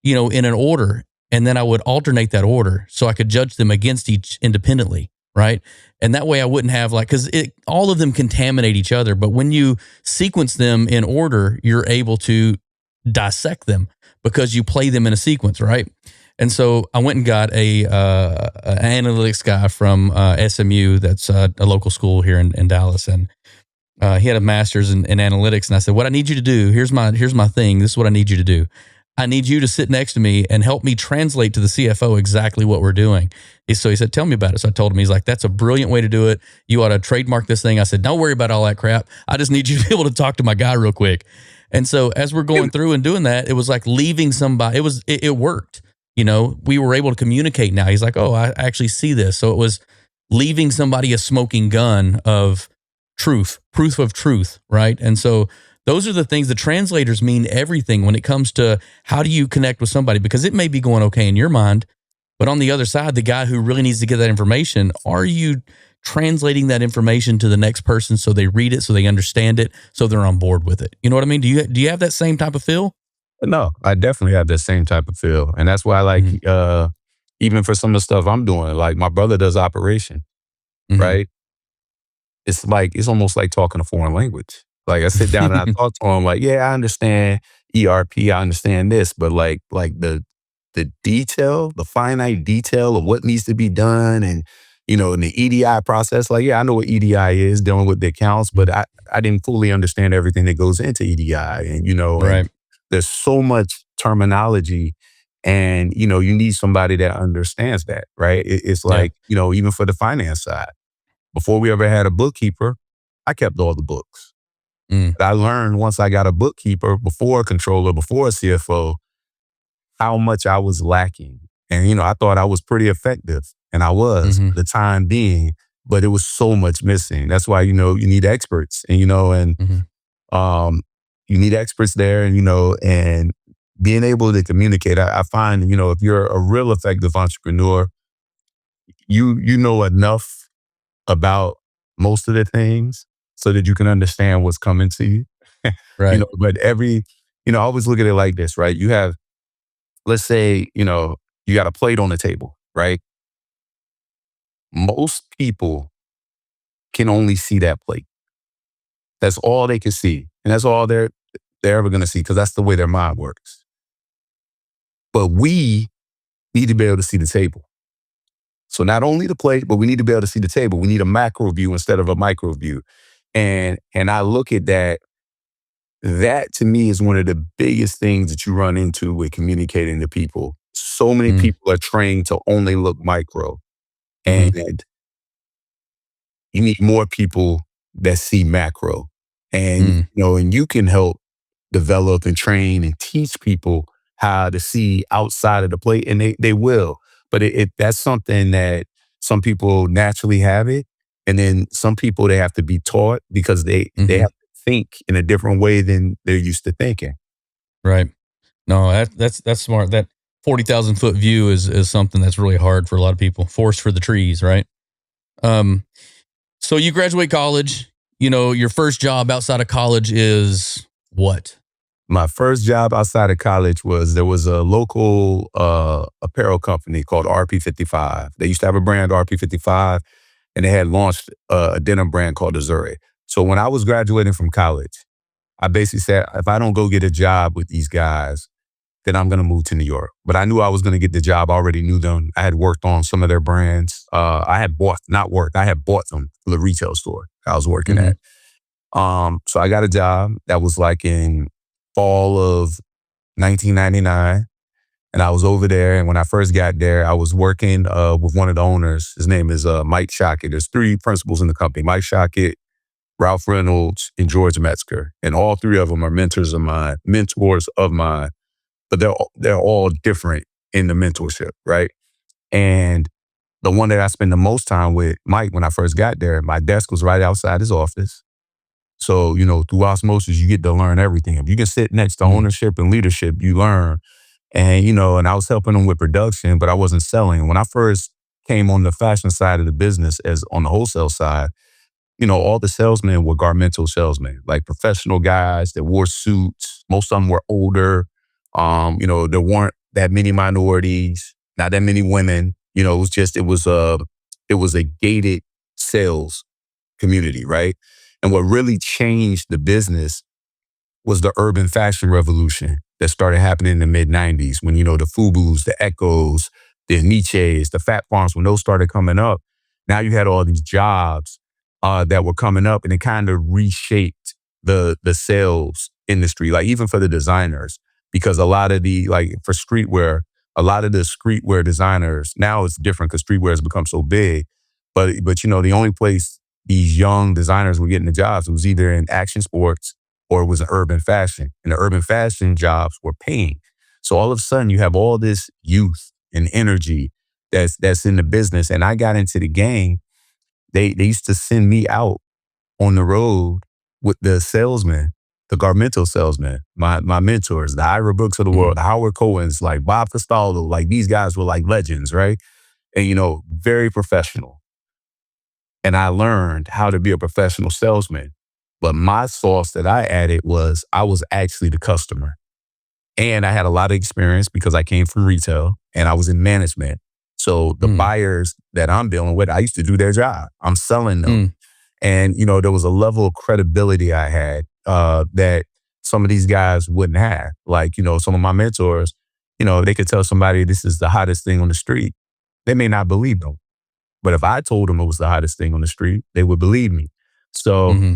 in an order, and then I would alternate that order so I could judge them against each independently, right? And that way I wouldn't have because all of them contaminate each other. But when you sequence them in order, you're able to dissect them because you play them in a sequence, right? And so I went and got an analytics guy from SMU, that's a local school here in Dallas, and he had a master's in analytics. And I said, "What I need you to do, here's my thing. This is what I need you to do. I need you to sit next to me and help me translate to the CFO exactly what we're doing. So he said, tell me about it. So I told him, he's like, that's a brilliant way to do it. You ought to trademark this thing. I said, don't worry about all that crap. I just need you to be able to talk to my guy real quick. And so as we're going through and doing that, it was like leaving somebody. It worked. You know, we were able to communicate now. He's like, oh, I actually see this. So it was leaving somebody a smoking gun of truth, proof of truth, right? And so those are the things. The translators mean everything when it comes to how do you connect with somebody, because it may be going okay in your mind, but on the other side, the guy who really needs to get that information, are you translating that information to the next person so they read it, so they understand it, so they're on board with it? You know what I mean? Do you have that same type of feel? No, I definitely have that same type of feel. And that's why, like, even for some of the stuff I'm doing, like my brother does operation, Mm-hmm. right? It's like, it's almost like talking a foreign language. Like I sit down and I talk to him like, yeah, I understand ERP, I understand this, but like the detail, the finite detail of what needs to be done, and in the EDI process, like, yeah, I know what EDI is, dealing with the accounts, but I didn't fully understand everything that goes into EDI. And Right. there's so much terminology, and you need somebody that understands that, right? It's Yeah. like, even for the finance side, before we ever had a bookkeeper, I kept all the books. Mm. But I learned once I got a bookkeeper, before a controller, before a CFO, how much I was lacking. And, I thought I was pretty effective, and I was Mm-hmm. for the time being, but it was so much missing. That's why, you need experts, and Mm-hmm. um, you need experts there, and being able to communicate. I find, if you're a real effective entrepreneur, you know enough about most of the things so that you can understand what's coming to you. Right. But I always look at it like this, right? You have, let's say, you got a plate on the table, right? Most people can only see that plate. That's all they can see. And that's all they're ever going to see, because that's the way their mind works. But we need to be able to see the table. So not only the plate, but we need to be able to see the table. We need a macro view instead of a micro view. And I look at that. That to me is one of the biggest things that you run into with communicating to people. So many Mm. people are trained to only look micro, Mm-hmm. and you need more people that see macro. And, Mm. and you can help develop and train and teach people how to see outside of the plate, and they will. But that's something that some people naturally have it. And then some people, they have to be taught, because they Mm-hmm. have to think in a different way than they're used to thinking. Right. No, that's smart. That 40,000 foot view is something that's really hard for a lot of people. Forest for the trees, right? Um, so you graduate college. Your first job outside of college is what? My first job outside of college there was a local apparel company called RP55. They used to have a brand, RP55, and they had launched a denim brand called Azure. So when I was graduating from college, I basically said, if I don't go get a job with these guys, then I'm going to move to New York. But I knew I was going to get the job. I already knew them. I had worked on some of their brands. I had bought, not worked, I had bought them for the retail store I was working Mm-hmm. at. So I got a job that was like in fall of 1999. And I was over there. And when I first got there, I was working with one of the owners. His name is Mike Shockett. There's three principals in the company: Mike Shockett, Ralph Reynolds, and George Metzger. And all three of them are mentors of mine, but they're all different in the mentorship, right? And the one that I spent the most time with, Mike, when I first got there, my desk was right outside his office. So, through osmosis, you get to learn everything. If you can sit next to Mm-hmm. ownership and leadership, you learn. And, and I was helping them with production, but I wasn't selling. When I first came on the fashion side of the business, as on the wholesale side, all the salesmen were garmental salesmen, like professional guys that wore suits. Most of them were older. There weren't that many minorities, not that many women. It was a gated sales community, right? And what really changed the business was the urban fashion revolution that started happening in the mid-90s, when, the Fubus, the Echoes, the Nietzsche's, the Fat Farms, when those started coming up. Now you had all these jobs that were coming up, and it kind of reshaped the sales industry. Like, even for the designers, because a lot of the, like for streetwear, a lot of the streetwear designers, now it's different because streetwear has become so big. But you know, the only place these young designers were getting the jobs was either in action sports or it was in urban fashion. And the urban fashion jobs were paying. So all of a sudden you have all this youth and energy that's in the business. And I got into the game. They used to send me out on the road with the salesmen, the Garmento salesmen, my mentors, the Ira Brooks of the world, the Howard Cohens, like Bob Costaldo, like these guys were like legends, right? And you know, very professional. And I learned how to be a professional salesman. But my sauce that I added was I was actually the customer. And I had a lot of experience because I came from retail and I was in management. So the buyers that I'm dealing with, I used to do their job. I'm selling them. And, you know, there was a level of credibility I had that some of these guys wouldn't have. Like, you know, some of my mentors, you know, they could tell somebody this is the hottest thing on the street. They may not believe them. But if I told them it was the hottest thing on the street, they would believe me. So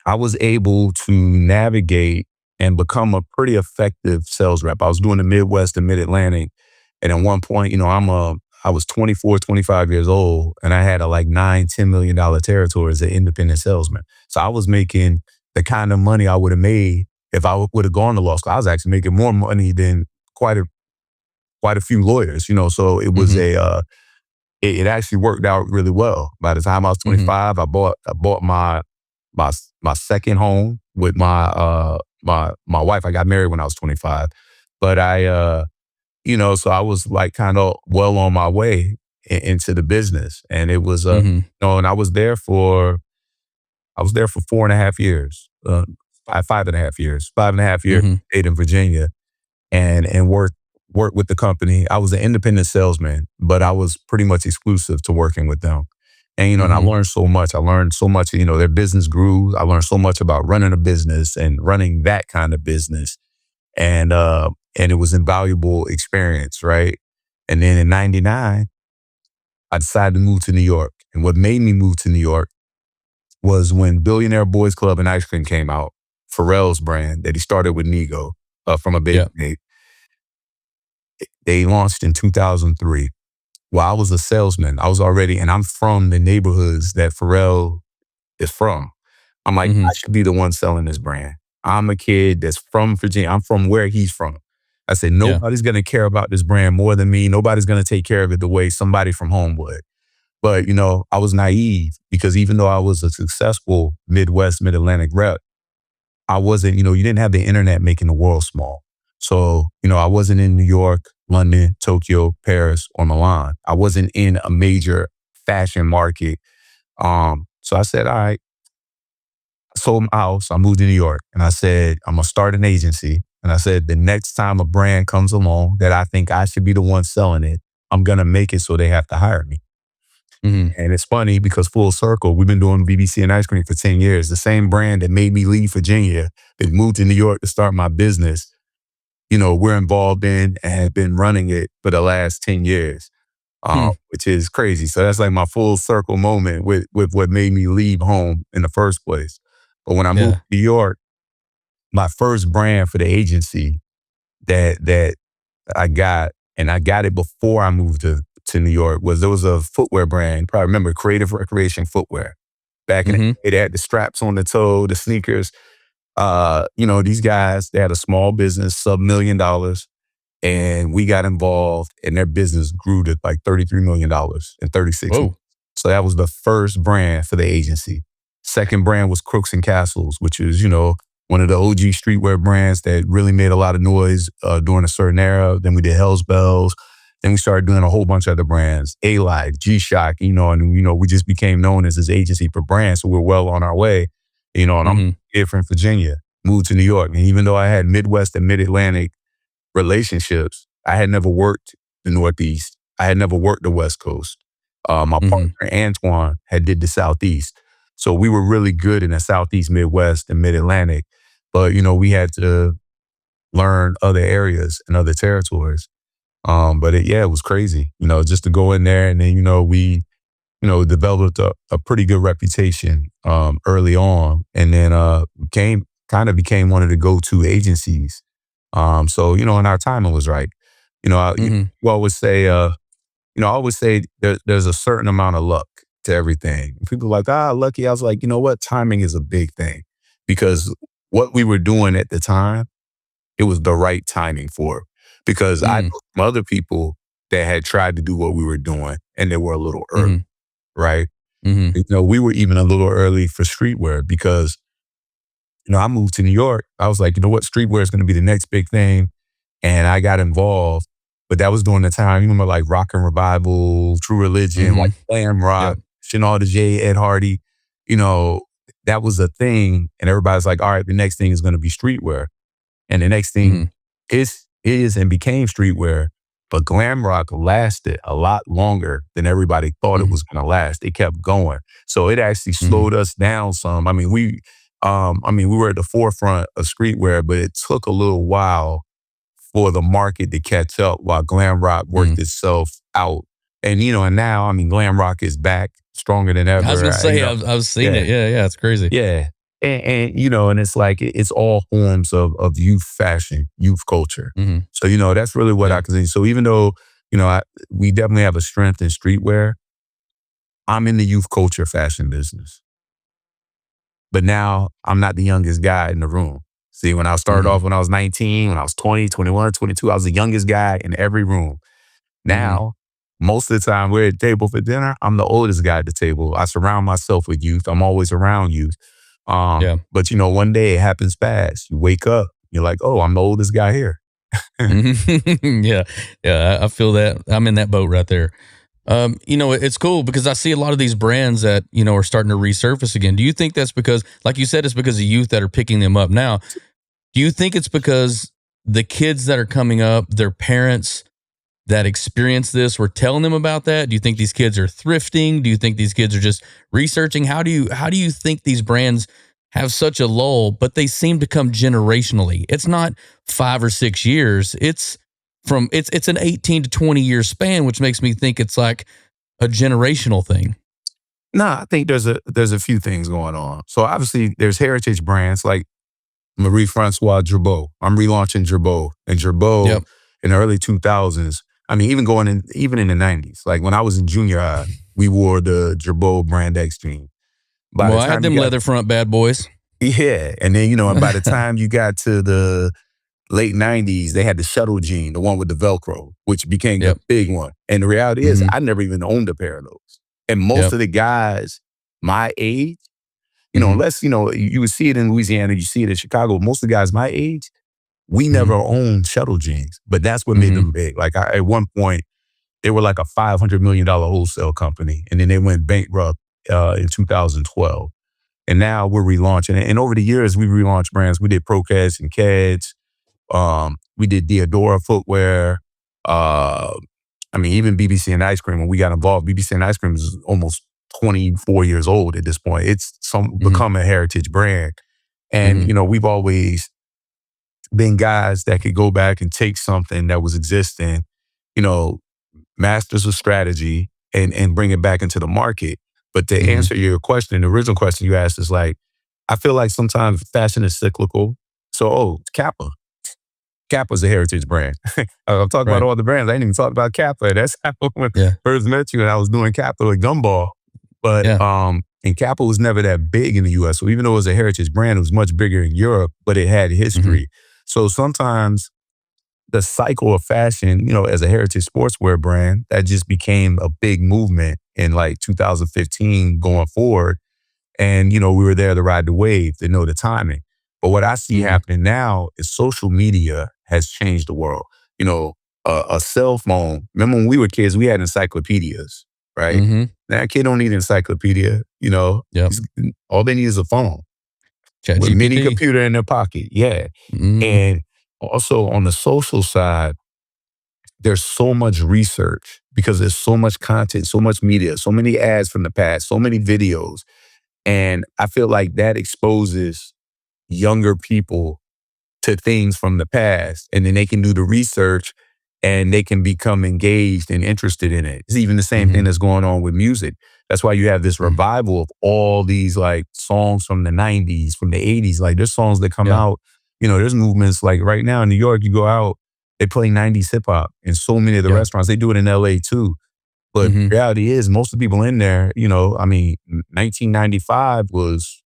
I was able to navigate and become a pretty effective sales rep. I was doing the Midwest and Mid-Atlantic. And at one point, you know, I was 24, 25 years old, and I had a like $9-10 million territory as an independent salesman. So I was making the kind of money I would have made if I would have gone to law school. I was actually making more money than quite a few lawyers, you know. So it was it actually worked out really well. By the time I was 25, I bought my second home with my wife. I got married when I was 25, but you know, so I was like kind of well on my way into the business, and it was you know, and I was there for 4.5 years, 5.5 years, 5.5 years, stayed in Virginia and worked with the company. I was an independent salesman, but I was pretty much exclusive to working with them. And, you know, and I learned so much. I learned so much, you know, their business grew. I learned so much about running a business and running that kind of business. And it was invaluable experience, right? And then in 99, I decided to move to New York. And what made me move to New York was when Billionaire Boys Club and Ice Cream came out, Pharrell's brand that he started with Nigo from a baby gate. They launched in 2003. Well, I was a salesman. I was already, and I'm from the neighborhoods that Pharrell is from. I'm like, I should be the one selling this brand. I'm a kid that's from Virginia. I'm from where he's from. I said, nobody's going to care about this brand more than me. Nobody's going to take care of it the way somebody from home would. But, you know, I was naive because even though I was a successful Midwest, Mid-Atlantic rep, I wasn't, you know, you didn't have the internet making the world small. So, you know, I wasn't in New York, London, Tokyo, Paris, or Milan. I wasn't in a major fashion market. So I said, all right, I sold my house. I moved to New York and I said, I'm going to start an agency. And I said, the next time a brand comes along that I think I should be the one selling it, I'm going to make it so they have to hire me. And it's funny because full circle, we've been doing BBC and ice cream for 10 years. The same brand that made me leave Virginia, that moved to New York to start my business, you know, we're involved in and have been running it for the last 10 years, which is crazy. So that's like my full circle moment with what made me leave home in the first place. But when I moved to New York, my first brand for the agency that I got, and I got it before I moved to New York, there was a footwear brand. You probably remember Creative Recreation Footwear. Back in the day, they had the straps on the toe, the sneakers. You know, these guys, they had a small business, sub $1 million, and we got involved and their business grew to like $33 million in 36 months. So that was the first brand for the agency. Second brand was Crooks and Castles, which is, you know, one of the OG streetwear brands that really made a lot of noise during a certain era. Then we did Hell's Bells. Then we started doing a whole bunch of other brands, A-Life, G-Shock, you know, and, you know, we just became known as this agency for brands. So we're well on our way, you know, and I'm here from Virginia, moved to New York. And even though I had Midwest and Mid-Atlantic relationships, I had never worked the Northeast. I had never worked the West Coast. My partner, Antoine, had did the Southeast. So we were really good in the Southeast, Midwest, and Mid-Atlantic. But, you know, we had to learn other areas and other territories. But it was crazy, you know, just to go in there. And then, you know, we, you know, developed a pretty good reputation early on. And then became one of the go-to agencies So, and our timing was right. You always say, I always say there's a certain amount of luck to everything. People are like, lucky. I was like, you know what? Timing is a big thing because what we were doing at the time, it was the right timing for it. Because I know some other people that had tried to do what we were doing and they were a little early, right? We were even a little early for streetwear because, I moved to New York. I was like, you know what? Streetwear is going to be the next big thing. And I got involved. But that was during the time, you remember like Rock and Revival, True Religion, like glam rock, Shinal the J, Ed Hardy. That was a thing. And everybody's like, all right, the next thing is going to be streetwear. And the next thing is and became streetwear. But glam rock lasted a lot longer than everybody thought it was going to last. It kept going. So it actually slowed us down some. I mean, we were at the forefront of streetwear, but it took a little while for the market to catch up while glam rock worked itself out. And, and now, glam rock is back stronger than ever. I was going to say, I've seen it. Yeah, it's crazy. Yeah. And and it's like, it's all forms of youth fashion, youth culture. So, that's really what I can see. So even though, we definitely have a strength in streetwear, I'm in the youth culture fashion business. But now I'm not the youngest guy in the room. See, when I started off when I was 19, when I was 20, 21, 22, I was the youngest guy in every room. Now, most of the time we're at the table for dinner, I'm the oldest guy at the table. I surround myself with youth. I'm always around youth. But one day it happens fast. You wake up, you're like, oh, I'm the oldest guy here. Yeah. I feel that. I'm in that boat right there. It's cool because I see a lot of these brands that, are starting to resurface again. Do you think that's because, like you said, it's because of youth that are picking them up now? Do you think it's because the kids that are coming up, their parents that experience this were telling them about that? Do you think these kids are thrifting? Do you think these kids are just researching? How do you think these brands have such a lull, but they seem to come generationally? It's not 5 or 6 years. It's an 18 to 20 year span, which makes me think it's like a generational thing. Nah, I think there's a few things going on. So obviously there's heritage brands like Marithé François Girbaud. I'm relaunching Girbaud. And Girbaud in the early 2000s, even in the 90s, like when I was in junior high, we wore the Girbaud brand Extreme. I had them leather front bad boys. Yeah. And then, by the time you got to the late 90s, they had the shuttle jean, the one with the Velcro, which became the big one. And the reality is I never even owned a pair of those. And most of the guys my age, unless, you would see it in Louisiana, you see it in Chicago, most of the guys my age, we never owned shuttle jeans, but that's what made them big. Like at one point, they were like a $500 million wholesale company. And then they went bankrupt in 2012. And now we're relaunching it. And over the years, we relaunched brands. We did Procast and Keds. We did Diodora footwear. Even BBC and Ice Cream, when we got involved, BBC and Ice Cream is almost 24 years old at this point. It's become a heritage brand. And, we've always been guys that could go back and take something that was existing, masters of strategy and bring it back into the market. But to answer your question, the original question you asked is like, I feel like sometimes fashion is cyclical. So, Kappa. Kappa's a heritage brand. I'm talking about all the brands. I didn't even talk about Kappa. That's how when I first met you and I was doing Kappa at Gumball. But, and Kappa was never that big in the US. So even though it was a heritage brand, it was much bigger in Europe, but it had history. So sometimes the cycle of fashion, as a heritage sportswear brand, that just became a big movement in like 2015 going forward. And, we were there to ride the wave, to know the timing. But what I see happening now is social media has changed the world. A cell phone. Remember when we were kids, we had encyclopedias, right? Now a kid don't need an encyclopedia, all they need is a phone. With a mini computer in their pocket. Yeah. And also on the social side, there's so much research because there's so much content, so much media, so many ads from the past, so many videos. And I feel like that exposes younger people to things from the past. And then they can do the research and they can become engaged and interested in it. It's even the same thing that's going on with music. That's why you have this revival of all these like songs from the 90s, from the 80s. Like there's songs that come out there's movements like right now in New York, you go out, they play 90s hip hop in so many of the Yeah. restaurants. They do it in LA too. But Mm-hmm. reality is most of the people in there, 1995 was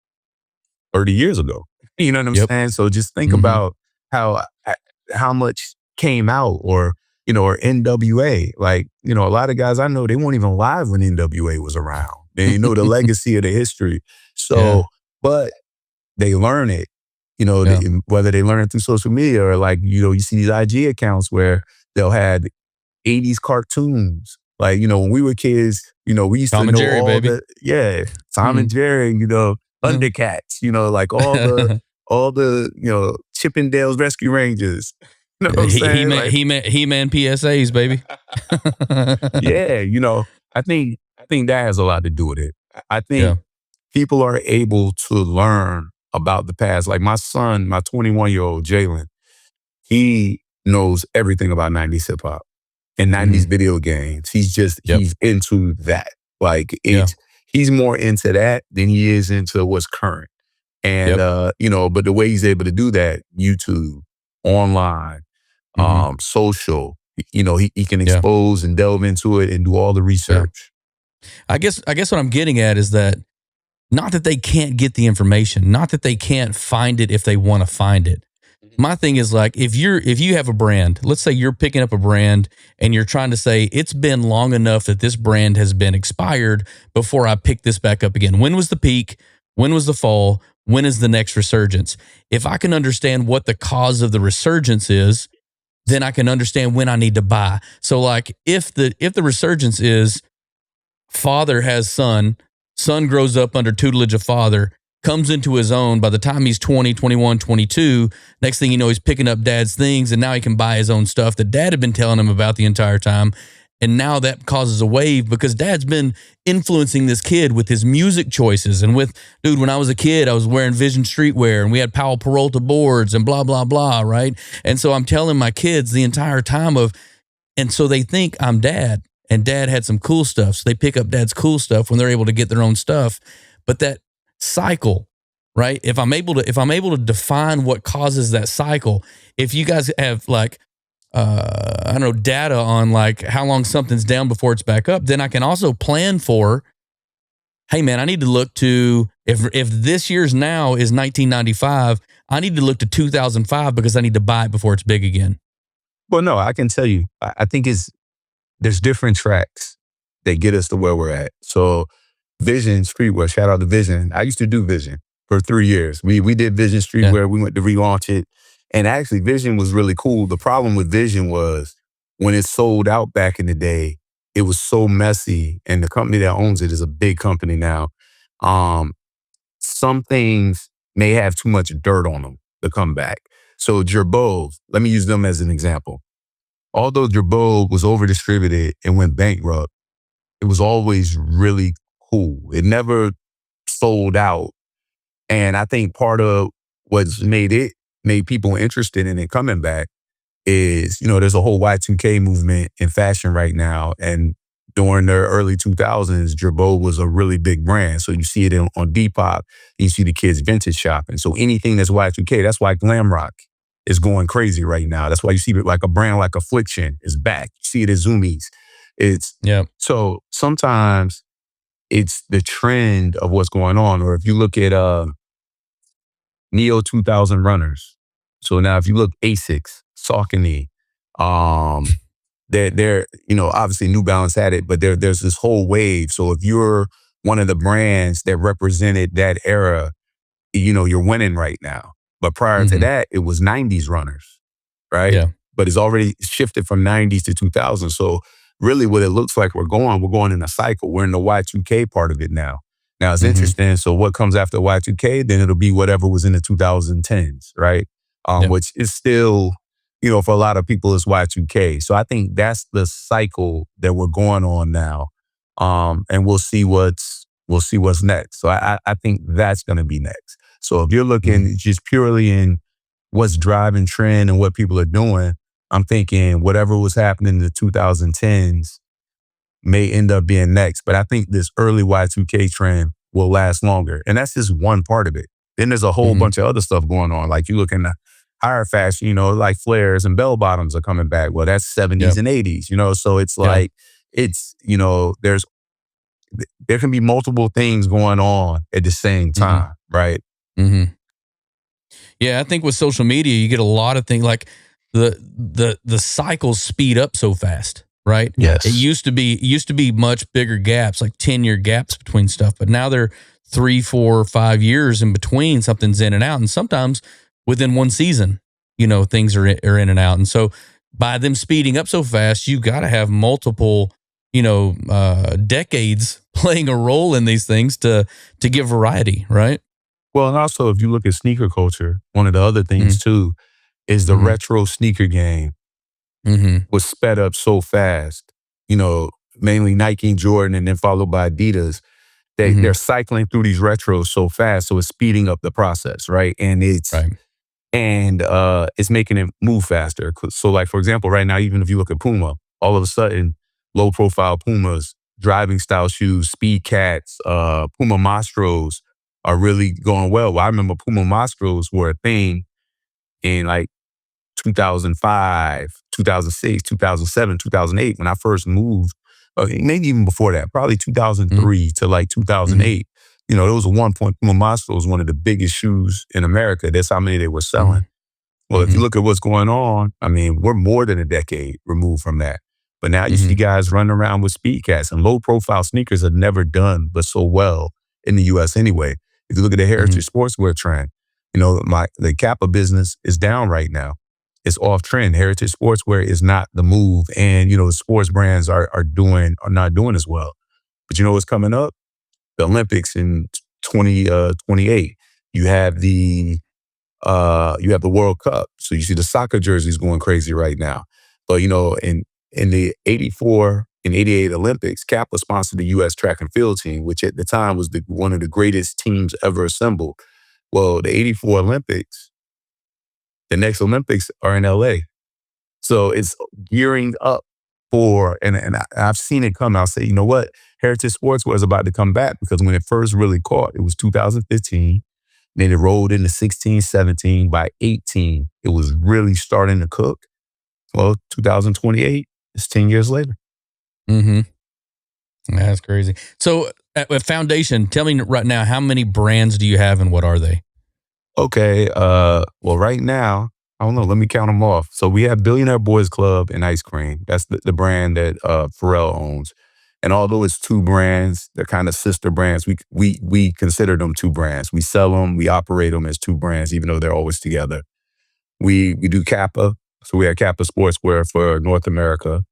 30 years ago. You know what I'm Yep. saying? So just think Mm-hmm. about how much came out, or NWA. Like, a lot of guys I know, they weren't even alive when NWA was around. They know the legacy of the history. Yeah. So, but they learn it, Yeah. whether they learn it through social media or like, you see these IG accounts where they'll have 80s cartoons. Like, when we were kids, we used to Tom and know Jerry, all baby. the, yeah, Tom and Jerry, Mm. Thundercats, like all the Chippendales Rescue Rangers. You know what I'm saying? He-Man, Like, He-Man, He-Man PSAs, baby. yeah, I think that has a lot to do with it. I Yeah. think people are able to learn about the past. Like my son, my 21-year-old Jalen, he knows everything about 90s hip hop and 90s Mm-hmm. video games. Yep. He's into that. Like Yeah. he's more into that than he is into what's current. And Yep. but the way he's able to do that, YouTube, online, Mm-hmm. social, he can Yeah. expose and delve into it and do all the Yeah. research. I guess what I'm getting at is that not that they can't get the information, not that they can't find it if they want to find it. My thing is like if you have a brand, let's say you're picking up a brand and you're trying to say it's been long enough that this brand has been expired before I pick this back up again. When was the peak? When was the fall? When is the next resurgence? If I can understand what the cause of the resurgence is, then I can understand when I need to buy. So like if the resurgence is father has son, son grows up under tutelage of father, comes into his own by the time he's 20, 21, 22, next thing you know he's picking up dad's things and now he can buy his own stuff that dad had been telling him about the entire time. And now that causes a wave because dad's been influencing this kid with his music choices and with, dude, when I was a kid, I was wearing Vision Streetwear and we had Powell Peralta boards and blah, blah, blah, right? And so I'm telling my kids the entire time and so they think I'm dad and dad had some cool stuff. So they pick up dad's cool stuff when they're able to get their own stuff. But that cycle, right? If I'm able to define what causes that cycle, if you guys have like, I don't know, data on like how long something's down before it's back up, then I can also plan for, hey man, I need to look to, if this year's now is 1995, I need to look to 2005 because I need to buy it before it's big again. Well, no, I can tell you, I think there's different tracks that get us to where we're at. So Vision Streetwear, shout out to Vision. I used to do Vision for 3 years. We did Vision Streetwear. Yeah. We went to relaunch it. And actually Vision was really cool. The problem with Vision was when it sold out back in the day, it was so messy. And the company that owns it is a big company now. Some things may have too much dirt on them to come back. So Girbaud, let me use them as an example. Although Girbaud was over distributed and went bankrupt, it was always really cool. It never sold out. And I think part of what's made people interested in it coming back is, there's a whole Y2K movement in fashion right now. And during the early 2000s, Girbaud was a really big brand. So you see it on Depop, you see the kids vintage shopping. So anything that's Y2K, that's why glam rock is going crazy right now. That's why you see it like a brand like Affliction is back. You see it at Zoomies. Yeah. So sometimes it's the trend of what's going on. Or if you look at Neo 2000 runners. So now if you look Asics, Saucony, they're obviously New Balance had it, but there's this whole wave. So if you're one of the brands that represented that era, you're winning right now. But prior to Mm-hmm. that, it was 90s runners, right? Yeah. But it's already shifted from 90s to 2000. So really what it looks like we're going in a cycle. We're in the Y2K part of it now. Now it's Mm-hmm. interesting. So what comes after Y2K, then it'll be whatever was in the 2010s, right? Yep. Which is still, for a lot of people, it's Y2K. So I think that's the cycle that we're going on now. And we'll see what's next. So I think that's going to be next. So if you're looking just purely in what's driving trend and what people are doing, I'm thinking whatever was happening in the 2010s may end up being next. But I think this early Y2K trend will last longer. And that's just one part of it. Then there's a whole bunch of other stuff going on. Like you look in higher fashion, like flares and bell bottoms are coming back. Well, that's 70s Yep. and 80s, so it's Yeah. like, there can be multiple things going on at the same Mm-hmm. time, right? Mm-hmm. Yeah, I think with social media, you get a lot of things like the cycles speed up so fast, right? It Yes. used to be much bigger gaps, like 10-year gaps between stuff, but now they're 3, 4, 5 years in between. Something's in and out, and sometimes within one season, things are in and out. And so by them speeding up so fast, you got to have multiple, decades playing a role in these things to give variety, right? Well, and also if you look at sneaker culture, one of the other things Mm-hmm. too is the Mm-hmm. retro sneaker game Mm-hmm. was sped up so fast. You know, mainly Nike and Jordan, and then followed by Adidas. Mm-hmm. They're cycling through these retros so fast, so it's speeding up the process, right? And Right. it's making it move faster. So, like for example, right now, even if you look at Puma, all of a sudden, low profile Pumas, driving style shoes, Speed Cats, Puma Mastros are really going well. I remember Puma Mastros were a thing in like 2005, 2006, 2007, 2008, when I first moved, maybe even before that, probably Mm-hmm. 2003 to like Mm-hmm. 2008. There was a one point, Puma Mastro was one of the biggest shoes in America. That's how many they were selling. Well, if you Mm-hmm. look at what's going on, I mean, we're more than a decade removed from that. But now you see Mm-hmm. guys running around with speed cats, and low profile sneakers have never done but so well in the US anyway. If you look at the Mm-hmm. heritage sportswear trend, the Kappa business is down right now. It's off trend. Heritage sportswear is not the move. And, the sports brands are not doing as well. But you know what's coming up? The Olympics in 2028. You have the World Cup. So you see the soccer jerseys going crazy right now. But in the 84 and 88 Olympics, Kappa sponsored the US track and field team, which at the time was one of the greatest teams ever assembled. Well, the 84 Olympics, the next Olympics are in LA. So it's gearing up and I've seen it come. I'll say, you know what? Heritage Sportswear is about to come back, because when it first really caught, it was 2015. Then it rolled into 16, 17. By 18, it was really starting to cook. Well, 2028, it's 10 years later. Mm-hmm. That's crazy. So at Foundation, tell me right now, how many brands do you have and what are they? Okay, well, right now, I don't know. Let me count them off. So we have Billionaire Boys Club and ice cream. That's the brand that Pharrell owns. And although it's two brands, they're kind of sister brands. We consider them two brands. We sell them, we operate them as two brands, even though they're always together. We do Kappa, so we have Kappa Sportswear for North America.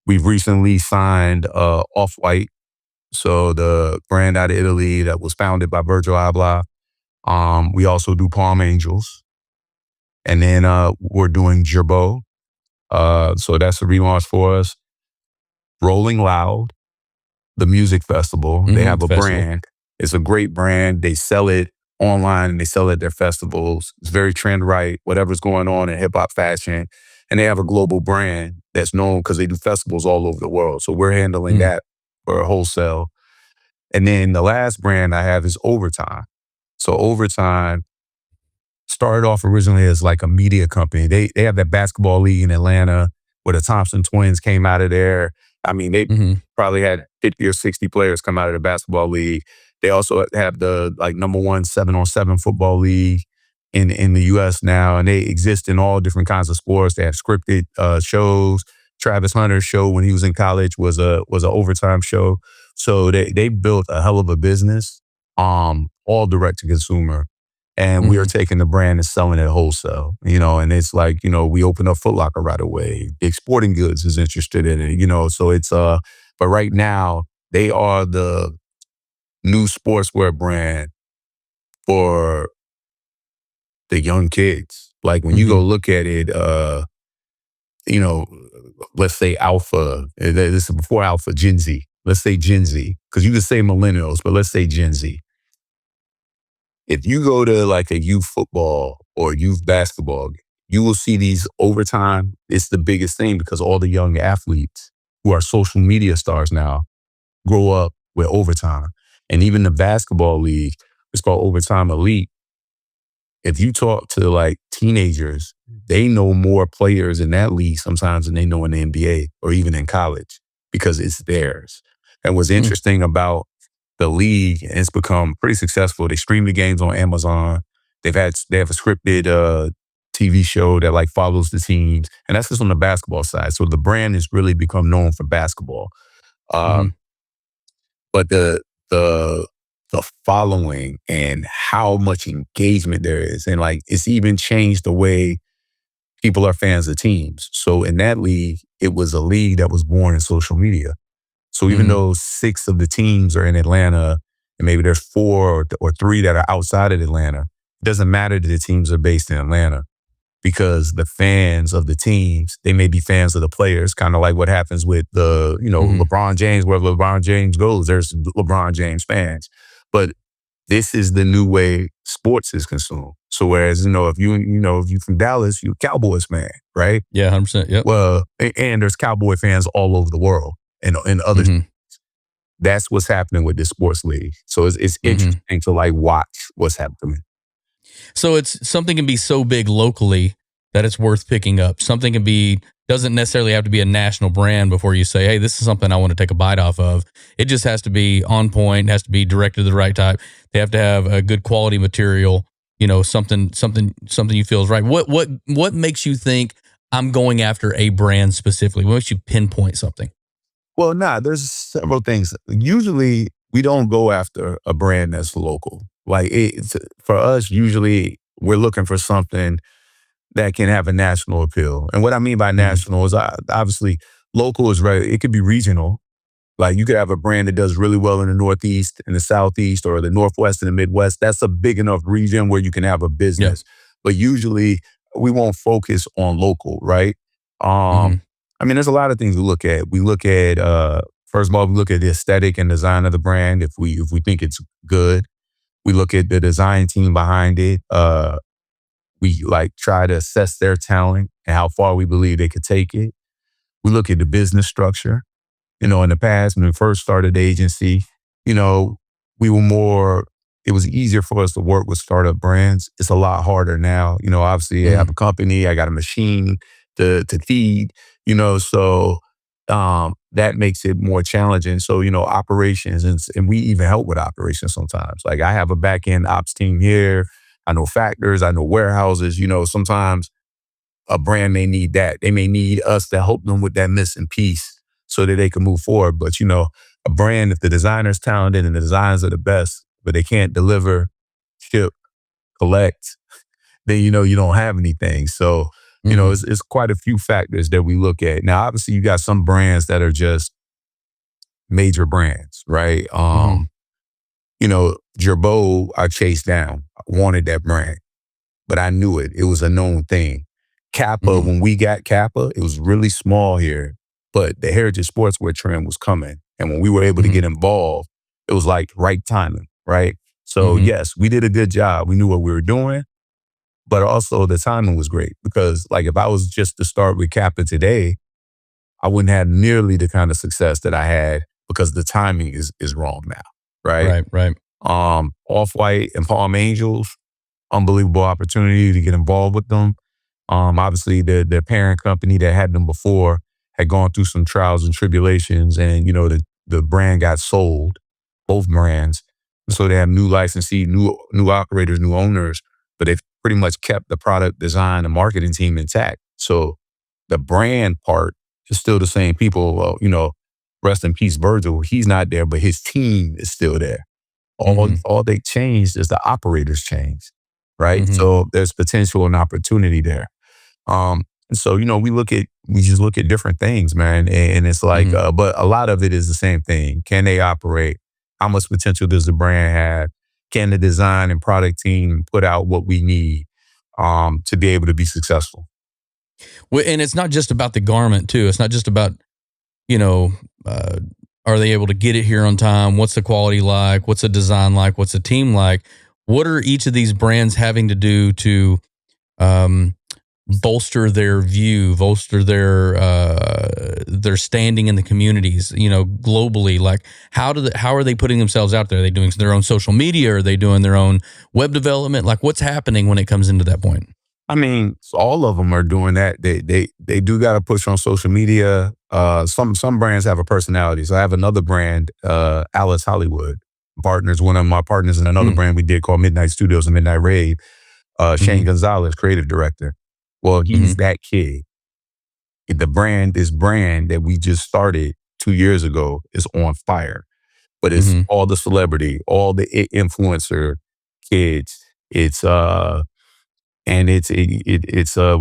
We've recently signed Off-White, so the brand out of Italy that was founded by Virgil Abloh. We also do Palm Angels. And then we're doing Girbaud. So that's a relaunch for us. Rolling Loud, the music festival. They Mm-hmm. have a Festival. brand. It's a great brand. They sell it online and they sell it at their festivals. It's very trend right, whatever's going on in hip hop fashion. And they have a global brand that's known because they do festivals all over the world. So we're handling Mm-hmm. that for wholesale. And then the last brand I have is Overtime. So Overtime started off originally as like a media company. They have that basketball league in Atlanta where the Thompson twins came out of there. I mean, they Mm-hmm. probably had 50 or 60 players come out of the basketball league. They also have the number one 7-on-7 football league in the US now, and they exist in all different kinds of sports. They have scripted shows. Travis Hunter's show when he was in college was a Overtime show. So they built a hell of a business, all direct to consumer. And we are Mm-hmm. taking the brand and selling it wholesale, and it's like, we open up Foot Locker right away. Big Sporting Goods is interested in it, so it's, but right now they are the new sportswear brand for the young kids. Like when you Mm-hmm. go look at it, you know, let's say Alpha, this is before Alpha, Gen Z. Let's say Gen Z, because you could say millennials, but let's say Gen Z. If you go to like a youth football or youth basketball, you will see these Overtime. It's the biggest thing because all the young athletes who are social media stars now grow up with Overtime. And even the basketball league, it's called Overtime Elite. if you talk to like teenagers, they know more players in that league sometimes than they know in the NBA or even in college because it's theirs. And what's interesting about the league, and it's become pretty successful. They stream the games on Amazon. They have a scripted TV show that like follows the teams, and that's just on the basketball side. So the brand has really become known for basketball. But the the following and how much engagement there is, and like it's even changed the way people are fans of teams. So in that league, it was a league that was born in social media. So even though 6 of the teams are in Atlanta, and maybe there's 4 or 3 that are outside of Atlanta, it doesn't matter that the teams are based in Atlanta because the fans of the teams, they may be fans of the players, kind of like what happens with the, LeBron James, where LeBron James goes, there's LeBron James fans. But this is the new way sports is consumed. So whereas, if you're from Dallas, you're a Cowboys fan, right? Yeah, 100%. Yep. Well, and there's Cowboy fans all over the world and other. That's what's happening with this sports league. So it's interesting to like watch what's happening. So it's something can be so big locally that it's worth picking up. Something doesn't necessarily have to be a national brand before you say, hey, this is something I want to take a bite off of. It just has to be on point, has to be directed to the right type. They have to have a good quality material, something you feel is right. What makes you think I'm going after a brand specifically? What makes you pinpoint something? Well, there's several things. Usually we don't go after a brand that's local. Like for us, usually we're looking for something that can have a national appeal. And what I mean by national is obviously local is right. It could be regional. Like you could have a brand that does really well in the Northeast, in the Southeast, or the Northwest and the Midwest. That's a big enough region where you can have a business. Yeah. But usually we won't focus on local, right? I mean, there's a lot of things we look at. We look at, first of all, we look at the aesthetic and design of the brand. If we think it's good, we look at the design team behind it. We like try to assess their talent and how far we believe they could take it. We look at the business structure. In the past, when we first started the agency, we were more, it was easier for us to work with startup brands. It's a lot harder now. Obviously I have a company, I got a machine to feed, so that makes it more challenging. So, operations, and we even help with operations sometimes. Like I have a back-end ops team here. I know factors, I know warehouses, sometimes a brand may need that. They may need us to help them with that missing piece so that they can move forward. But, a brand, if the designer's talented and the designs are the best, but they can't deliver, ship, collect, then, you don't have anything. So, it's quite a few factors that we look at. Now, obviously, you got some brands that are just major brands, right? Girbaud, I chased down. I wanted that brand, but I knew it. It was a known thing. Kappa, when we got Kappa, it was really small here, but the heritage sportswear trend was coming. And when we were able to get involved, it was like right timing, right? So yes, we did a good job. We knew what we were doing. But also the timing was great because like if I was just to start with Kappa today, I wouldn't have nearly the kind of success that I had because the timing is wrong now, right? Right. Off-White and Palm Angels, unbelievable opportunity to get involved with them. Obviously their parent company that had them before had gone through some trials and tribulations, and the brand got sold, both brands. So they have new licensee, new operators, new owners, but they've pretty much kept the product design and marketing team intact. So the brand part is still the same people. Rest in peace, Virgil. He's not there, but his team is still there. All they changed is the operators changed, right? So there's potential and opportunity there. And so, we just look at different things, man. And it's like, but a lot of it is the same thing. Can they operate? How much potential does the brand have? Can the design and product team put out what we need to be able to be successful? Well, and it's not just about the garment too. It's not just about, are they able to get it here on time? What's the quality like? What's the design like? What's the team like? What are each of these brands having to do to bolster their view, bolster their standing in the communities, globally? Like, how are they putting themselves out there? Are they doing their own social media? Are they doing their own web development? Like, what's happening when it comes into that point? I mean, all of them are doing that. They do got to push on social media. Some brands have a personality. So I have another brand, Alice Hollywood partners. One of my partners in another brand we did called Midnight Studios and Midnight Rave. Shane Gonzalez, creative director. Well, he's that kid. This brand that we just started 2 years ago is on fire. But it's all the celebrity, all the influencer kids. It's we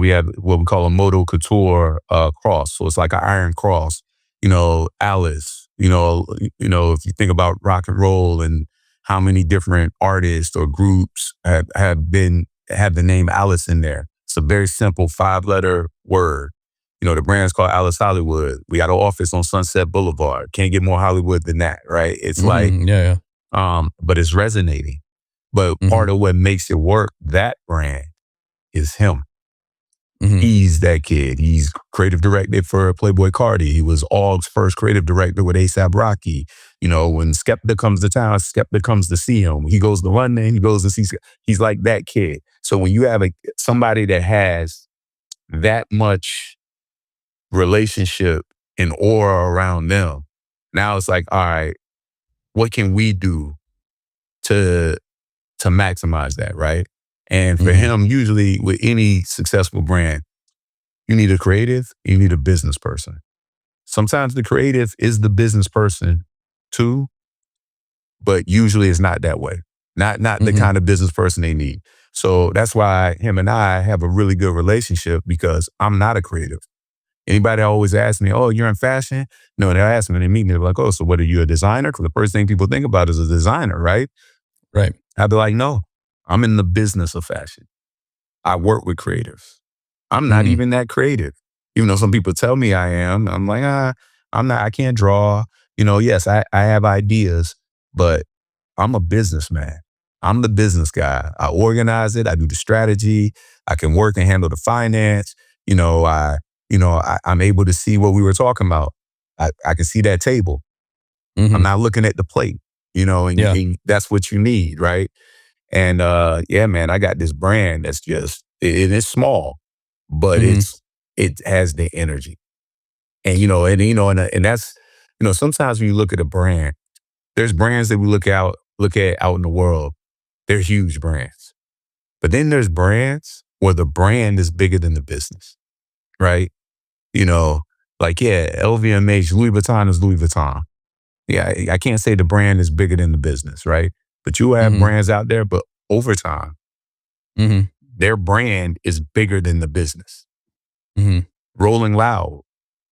have what we call a Moto Couture cross. So it's like an iron cross. Alice, if you think about rock and roll and how many different artists or groups have the name Alice in there. It's a very simple 5-letter word. The brand's called Alice Hollywood. We got an office on Sunset Boulevard. Can't get more Hollywood than that, right? It's but it's resonating. But part of what makes it work, that brand, is him. He's that kid. He's creative director for Playboy Cardi. He was Aug's first creative director with A$AP Rocky. When Skepta comes to town, Skepta comes to see him. He goes to London, he goes to see. He's like that kid. So when you have somebody that has that much relationship and aura around them, now it's like, all right, what can we do to maximize that, right? And for him, usually with any successful brand, you need a creative, you need a business person. Sometimes the creative is the business person too, but usually it's not that way. Not the kind of business person they need. So that's why him and I have a really good relationship, because I'm not a creative. Anybody always asks me, oh, you're in fashion? No, they ask me, they meet me, they're like, oh, so what, are you a designer? Because the first thing people think about is a designer, right? Right. I'd be like, no, I'm in the business of fashion. I work with creatives. I'm not even that creative. Even though some people tell me I am, I'm like, I'm not, I can't draw. Yes, I have ideas, but I'm a businessman. I'm the business guy. I organize it. I do the strategy. I can work and handle the finance. I'm able to see what we were talking about. I can see that table. I'm not looking at the plate, and that's what you need, right? And man, I got this brand that's just, it is small, but it has the energy. And that's, sometimes when you look at a brand, there's brands that we look at out in the world. They're huge brands. But then there's brands where the brand is bigger than the business, right? LVMH, Louis Vuitton is Louis Vuitton. Yeah, I can't say the brand is bigger than the business, right? But you have brands out there, but over time, their brand is bigger than the business. Rolling Loud,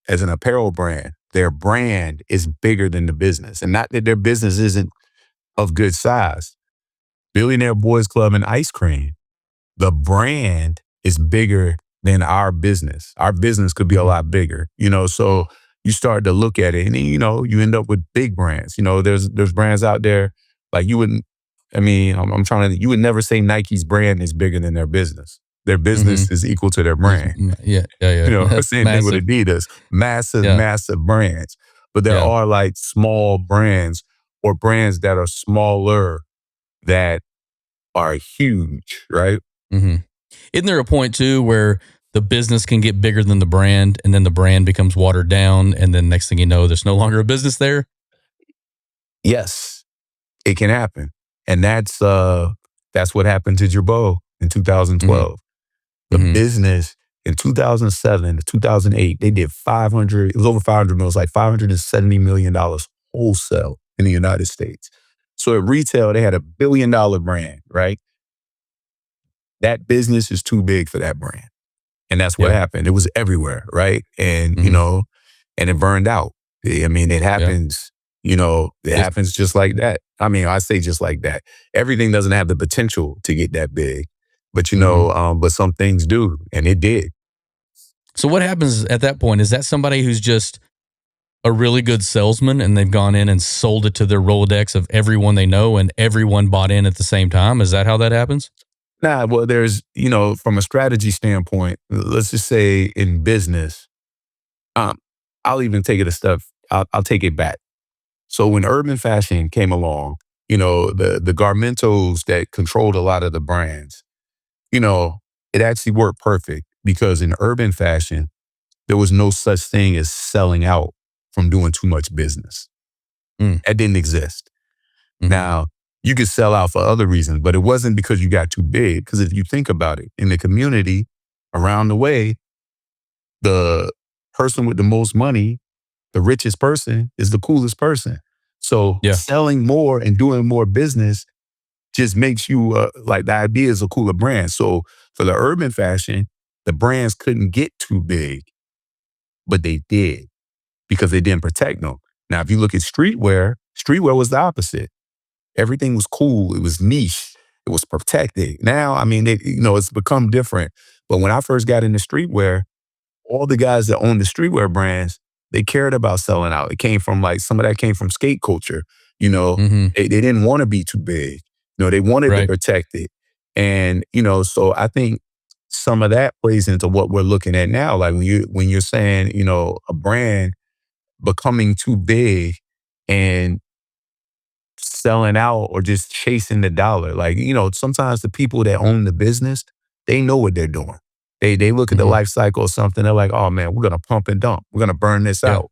as an apparel brand, their brand is bigger than the business. And not that their business isn't of good size. Billionaire Boys Club and ice cream, the brand is bigger than our business. Our business could be a lot bigger, so you start to look at it and then, you end up with big brands. There's brands out there, like you wouldn't, you would never say Nike's brand is bigger than their business. Their business is equal to their brand. Yeah. Same thing with Adidas. Massive brands. But there are like small brands or brands that are smaller that are huge, right? Isn't there a point too where the business can get bigger than the brand, and then the brand becomes watered down, and then next thing you know, there's no longer a business there? Yes, it can happen. And that's what happened to Girbaud in 2012. The business in 2007 to 2008, they did it was over 500 million, it was like $570 million wholesale in the United States. So at retail, they had $1 billion brand, right? That business is too big for that brand. And that's what happened. It was everywhere, right? And, and it burned out. It happens, it happens just like that. I say just like that. Everything doesn't have the potential to get that big. But, but some things do, and it did. So what happens at that point? Is that somebody who's just a really good salesman and they've gone in and sold it to their Rolodex of everyone they know and everyone bought in at the same time? Is that how that happens? Nah, well, there's, from a strategy standpoint, let's just say in business, um, I'll even take it a step, I'll take it back. So when urban fashion came along, the garmentos that controlled a lot of the brands, you know, it actually worked perfect because in urban fashion, there was no such thing as selling out from doing too much business. Mm, That didn't exist. hmm. Now, you could sell out for other reasons, but it wasn't because you got too big. Because if you think about it, in the community around the way, the person with the most money, the richest person, is the coolest person. So Yeah. selling more and doing more business just makes you like the idea is a cooler brand. So for the urban fashion, the brands couldn't get too big, but they did because they didn't protect them. Now, if you look at streetwear was the opposite. Everything was cool. It was niche. It was protected. Now, I mean, it's become different. But when I first got into streetwear, all the guys that owned the streetwear brands, they cared about selling out. It came from like some of that came from skate culture. You know, Hmm. they didn't want to be too big. They wanted to Right. protect it. And, so I think some of that plays into what we're looking at now. Like when you're saying, a brand becoming too big and selling out or just chasing the dollar. Like, sometimes the people that own the business, they know what they're doing. They look at the Hmm. life cycle or something, they're like, oh man, we're gonna pump and dump. We're gonna burn this Yeah. out.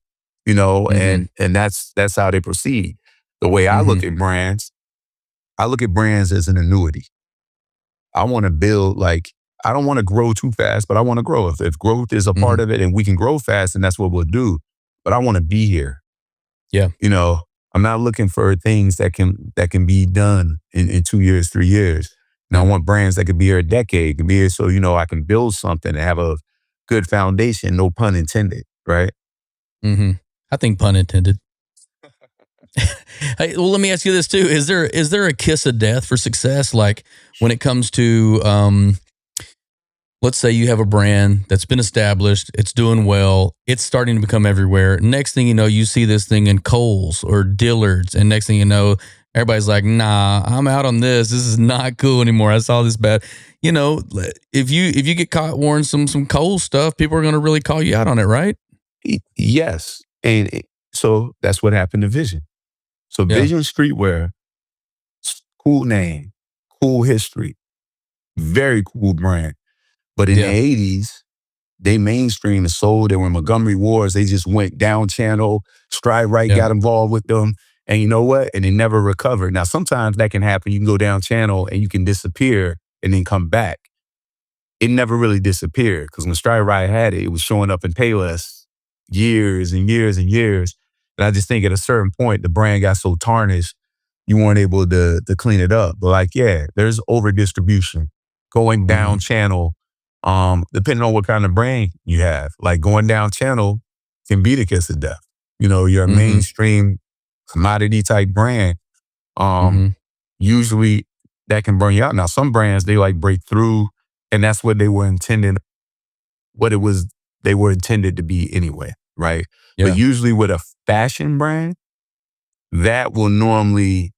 Hmm. And that's how they proceed. The way Hmm. I look at brands as an annuity. I want to build like I don't want to grow too fast, but I want to grow. If growth is a Hmm. part of it and we can grow fast, and that's what we'll do. But I want to be here. Yeah. You know, I'm not looking for things that can be done in 2 years, 3 years. And I Yeah. want brands that could be here a decade, can be here so I can build something and have a good foundation, no pun intended, right? Hmm. I think pun intended. Hey, well, let me ask you this too: is there a kiss of death for success? Like when it comes to, let's say you have a brand that's been established, it's doing well, it's starting to become everywhere. Next thing you know, you see this thing in Kohl's or Dillard's, and next thing you know, everybody's like, "Nah, I'm out on this. This is not cool anymore. I saw this bad." If you get caught wearing some Kohl's stuff, people are going to really call you out on it, right? Yes. So that's what happened to Vision. So Yeah, Vision Streetwear, cool name, cool history, very cool brand. But in the yeah, 80s, they mainstream and sold. They were in Montgomery Wars. They just went down channel. Stride Right yeah. got involved with them. And you know what? And they never recovered. Now, sometimes that can happen. You can go down channel and you can disappear and then come back. It never really disappeared because when Stride Right had it, it was showing up in Payless years and years and years. And I just think at a certain point, the brand got so tarnished, you weren't able to clean it up. But like, yeah, there's over distribution going Hmm. down channel. Depending on what kind of brand you have, like going down channel can be the kiss of death. You're a Hmm. mainstream commodity type brand. Um, Hmm. Usually that can burn you out. Now, some brands they like break through, and that's what they were intended, what it was they were intended to be anyway, right? But Yeah, usually with a fashion brand, that will normally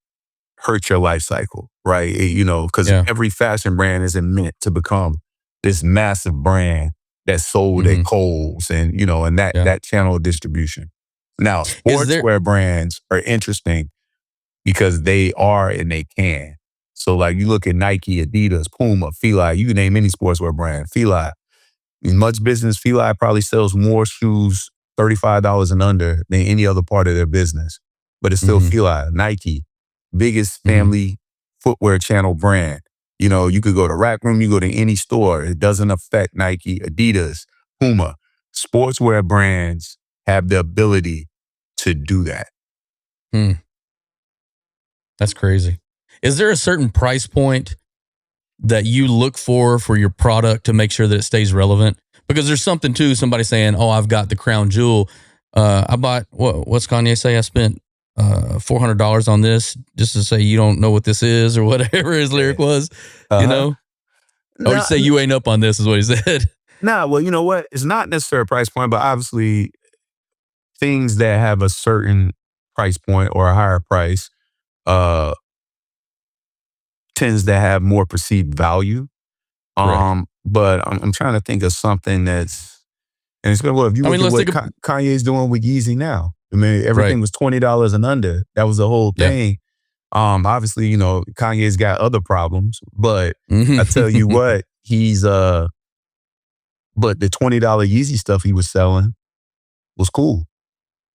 hurt your life cycle, right? Because yeah. every fashion brand isn't meant to become this massive brand that's sold at Hmm. Kohl's and that Yeah. that channel of distribution. Now, Is there? sportswear brands are interesting because they are and they can. So like you look at Nike, Adidas, Puma, Fila, you can name any sportswear brand. Fila, in much business, Fila probably sells more shoes $35 and under than any other part of their business. But it's still Hmm. Fila, Nike, biggest Hmm. family footwear channel brand. You could go to Rack Room, you go to any store. It doesn't affect Nike, Adidas, Puma. Sportswear brands have the ability to do that. Hmm. That's crazy. Is there a certain price point that you look for your product to make sure that it stays relevant? Because there's something to somebody saying, "Oh, I've got the crown jewel. I bought what's Kanye say? I spent $400 on this just to say you don't know what this is or whatever his Yeah. lyric was, you Uh-huh. know, or you No, say you ain't up on this is what he said." nah, well, you know what? It's not necessarily a price point, but obviously things that have a certain price point or a higher price uh tends to have more perceived value. Correct. But I'm trying to think of something that's, and it's been, well, if you I look mean, at let's what think of, Kanye's doing with Yeezy now, I mean, right. everything was $20 and under. That was the whole Yeah. thing. Obviously, Kanye's got other problems, but I tell you Mhm. what, but the $20 Yeezy stuff he was selling was cool.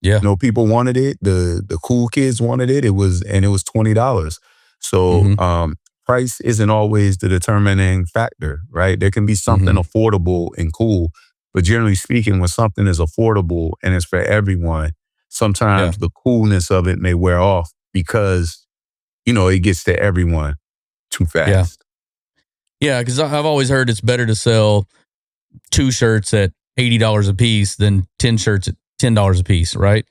Yeah. People wanted it. The cool kids wanted it. It was $20. So Hmm. price isn't always the determining factor, right? There can be something Hmm. affordable and cool, but generally speaking, when something is affordable and it's for everyone, Yeah. sometimes the coolness of it may wear off because it gets to everyone too Yeah. fast. Yeah. Because I've always heard it's better to sell 2 shirts at $80 a piece than 10 shirts at $10 a piece, right?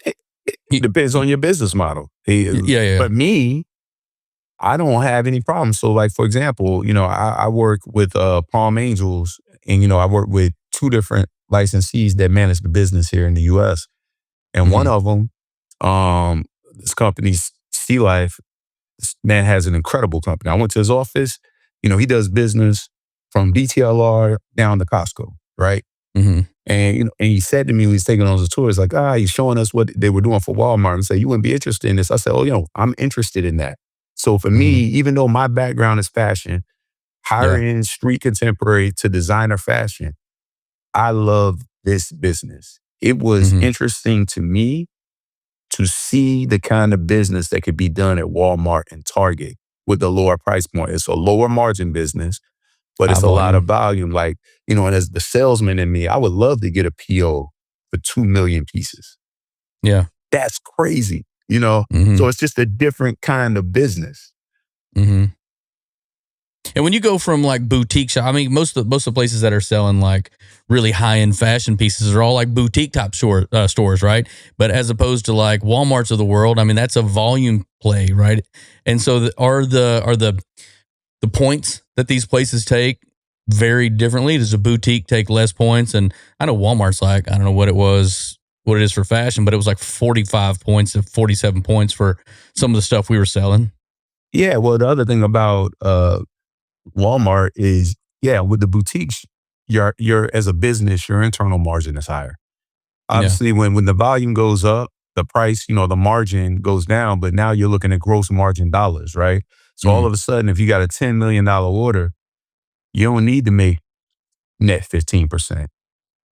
It, it Y- depends on your business model. Yeah. Yeah. But me, I don't have any problems. So, like, for example, I work with Palm Angels, and I work with two different licensees that manage the business here in the U.S. And one Hmm. of them, this company's Sea Life, this man has an incredible company. I went to his office. He does business from DTLR down to Costco, right? Hmm. And and he said to me when he's taking on his tours, like, he's showing us what they were doing for Walmart, and say, you wouldn't be interested in this. I said, oh, I'm interested in that. So for me, Hmm. even though my background is fashion, higher Yeah. end street contemporary to designer fashion, I love this business. It was Hmm. interesting to me to see the kind of business that could be done at Walmart and Target with the lower price point. It's a lower margin business, but High it's a lot of volume. volume. Like, and as the salesman in me, I would love to get a PO for 2 million pieces. Yeah. That's crazy, Hmm. So it's just a different kind of business. Hmm. And when you go from like boutique shop, I mean, most of the places that are selling like really high end fashion pieces are all like boutique type stores, right? But as opposed to like Walmart's of the world, I mean, that's a volume play, right? And so are the points that these places take very differently? Does a boutique take less points? And I know Walmart's like, I don't know what it is for fashion, but it was like 45 points to 47 points for some of the stuff we were selling. Yeah. Well, the other thing about Walmart is, yeah, with the boutiques, your as a business, your internal margin is higher. Yeah. Obviously, when the volume goes up, the price, the margin goes down, but now you're looking at gross margin dollars, right? So all Mm-hmm. of a sudden, if you got a $10 million order, you don't need to make net 15%.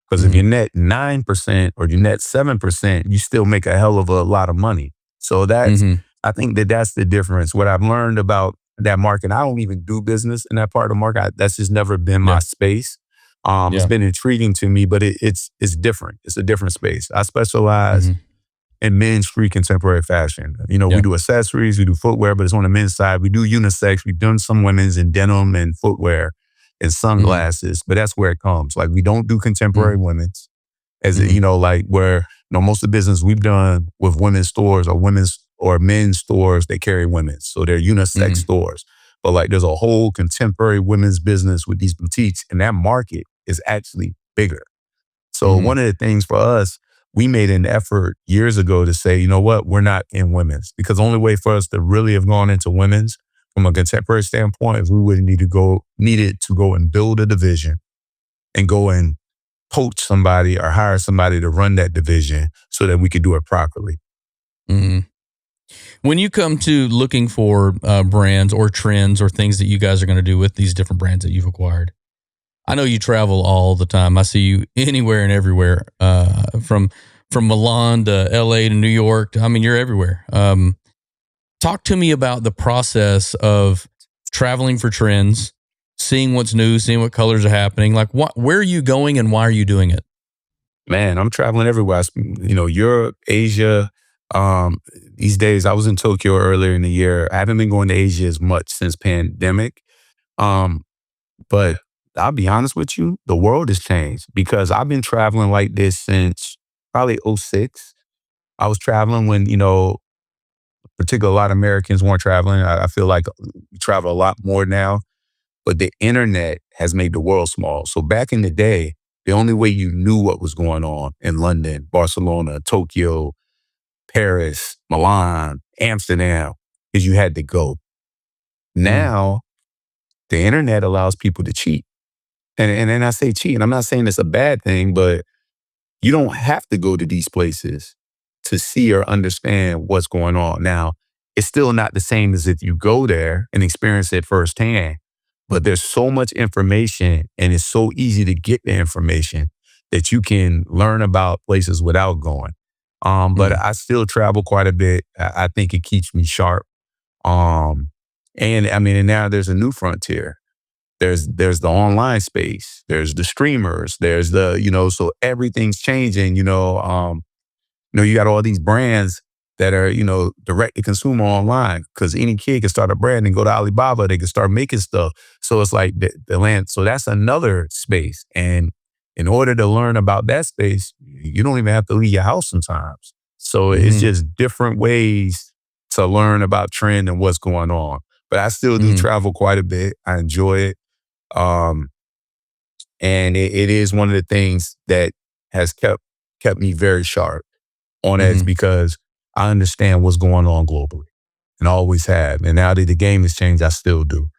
Because if Mm-hmm. you net 9% or you net 7%, you still make a hell of a lot of money. So Mm-hmm. I think that's the difference. What I've learned about that market, I don't even do business in that part of the market. That's just never been my Yeah. space. It's Yeah. been intriguing to me, but it's different. It's a different space. I specialize Mm-hmm. in men's street contemporary fashion. We Yeah. do accessories, we do footwear, but it's on the men's side. We do unisex. We've done some women's in denim and footwear and Mm-hmm. sunglasses, but that's where it comes. Like, we don't do contemporary women's, as Mm-hmm. like where most of the business we've done with women's stores or women's or men's stores, they carry women's, so they're unisex Mm-hmm. stores. But like, there's a whole contemporary women's business with these boutiques, and that market is actually bigger. So Mm-hmm. one of the things for us, we made an effort years ago to say, you know what, we're not in women's, because the only way for us to really have gone into women's from a contemporary standpoint is we would needed to go and build a division and go and poach somebody or hire somebody to run that division so that we could do it properly. Mm-hmm. When you come to looking for brands or trends or things that you guys are going to do with these different brands that you've acquired, I know you travel all the time. I see you anywhere and everywhere, from Milan to LA to New York. I mean, you're everywhere. Talk to me about the process of traveling for trends, seeing what's new, seeing what colors are happening. Like, where are you going and why are you doing it? Man, I'm traveling everywhere. Europe, Asia. Um, these days, I was in Tokyo earlier in the year. I haven't been going to Asia as much since pandemic. Um, but I'll be honest with you, the world has changed because I've been traveling like this since probably '06. I was traveling when, particularly a lot of Americans weren't traveling. I feel like we travel a lot more now, but the internet has made the world small. So back in the day, the only way you knew what was going on in London, Barcelona, Tokyo, Paris, Milan, Amsterdam, is you had to go. Now, the internet allows people to cheat. And then I say cheat, and I'm not saying it's a bad thing, but you don't have to go to these places to see or understand what's going on. Now, it's still not the same as if you go there and experience it firsthand, but there's so much information and it's so easy to get the information that you can learn about places without going. But I still travel quite a bit. I think it keeps me sharp. Um, and I mean, and now there's a new frontier. There's the online space. There's the streamers. There's the, so everything's changing, you got all these brands that are, direct to consumer online because any kid can start a brand and go to Alibaba. They can start making stuff. So it's like the land. So that's another space. And in order to learn about that space, you don't even have to leave your house sometimes. So it's just different ways to learn about trend and what's going on. But I still do travel quite a bit. I enjoy it. And it is one of the things that has kept me very sharp on edge because I understand what's going on globally and always have. And now that the game has changed, I still do.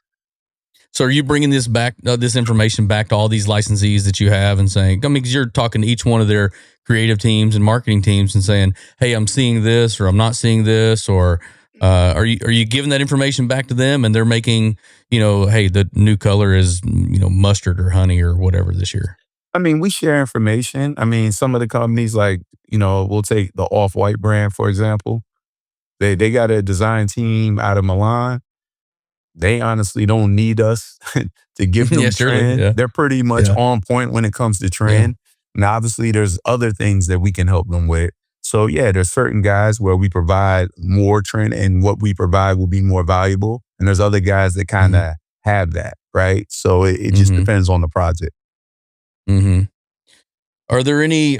So are you bringing this back, this information back to all these licensees that you have and saying, I mean, because you're talking to each one of their creative teams and marketing teams and saying, hey, I'm seeing this or I'm not seeing this, or are you giving that information back to them and they're making, hey, the new color is, mustard or honey or whatever this year? I mean, we share information. I mean, some of the companies like, we'll take the Off-White brand, for example. They got a design team out of Milan. They honestly don't need us to give them trend. Yeah. They're pretty much on point when it comes to trend. Yeah. Now, obviously, there's other things that we can help them with. So, yeah, there's certain guys where we provide more trend and what we provide will be more valuable. And there's other guys that kind of have that, right? So it just depends on the project. Are there any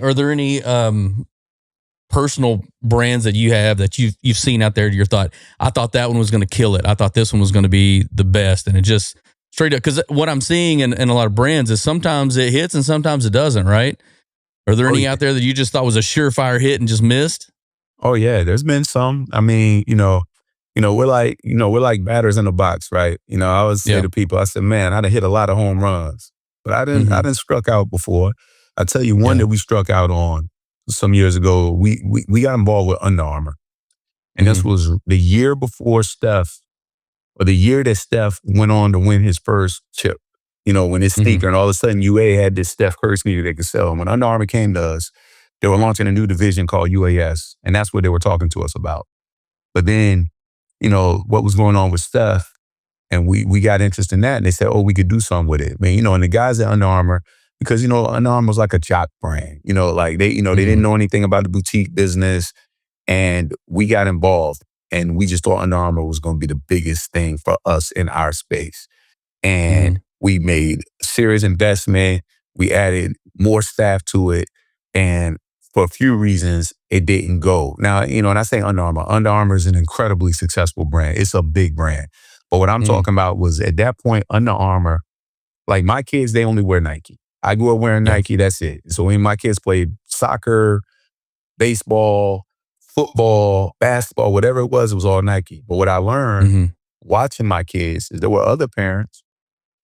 personal brands that you have that you've seen out there that you thought, I thought that one was going to kill it. I thought this one was going to be the best. And it just straight up, because what I'm seeing in a lot of brands is sometimes it hits and sometimes it doesn't, right? Are there any out there that you just thought was a surefire hit and just missed? Oh yeah, there's been some. I mean, we're like batters in a box, right? I always say to people, I said, man, I done hit a lot of home runs, but I didn't struck out before. I tell you one that we struck out on some years ago. We got involved with Under Armour, and this was the year before Steph, or the year that Steph went on to win his first chip. When his sneaker, and all of a sudden UA had this Steph Curry sneaker they could sell. And when Under Armour came to us, they were launching a new division called UAS, and that's what they were talking to us about. But then, what was going on with Steph, and we got interested in that, and they said, oh, we could do something with it. I mean, and the guys at Under Armour, because, Under Armour was like a jock brand, like they didn't know anything about the boutique business, and we got involved, and we just thought Under Armour was going to be the biggest thing for us in our space. And we made serious investment. We added more staff to it, and for a few reasons, it didn't go. Now, and I say Under Armour. Under Armour is an incredibly successful brand. It's a big brand. But what I'm talking about was at that point, Under Armour, like my kids, they only wear Nike. I grew up wearing Nike, that's it. So when my kids played soccer, baseball, football, basketball, whatever it was all Nike. But what I learned watching my kids is there were other parents.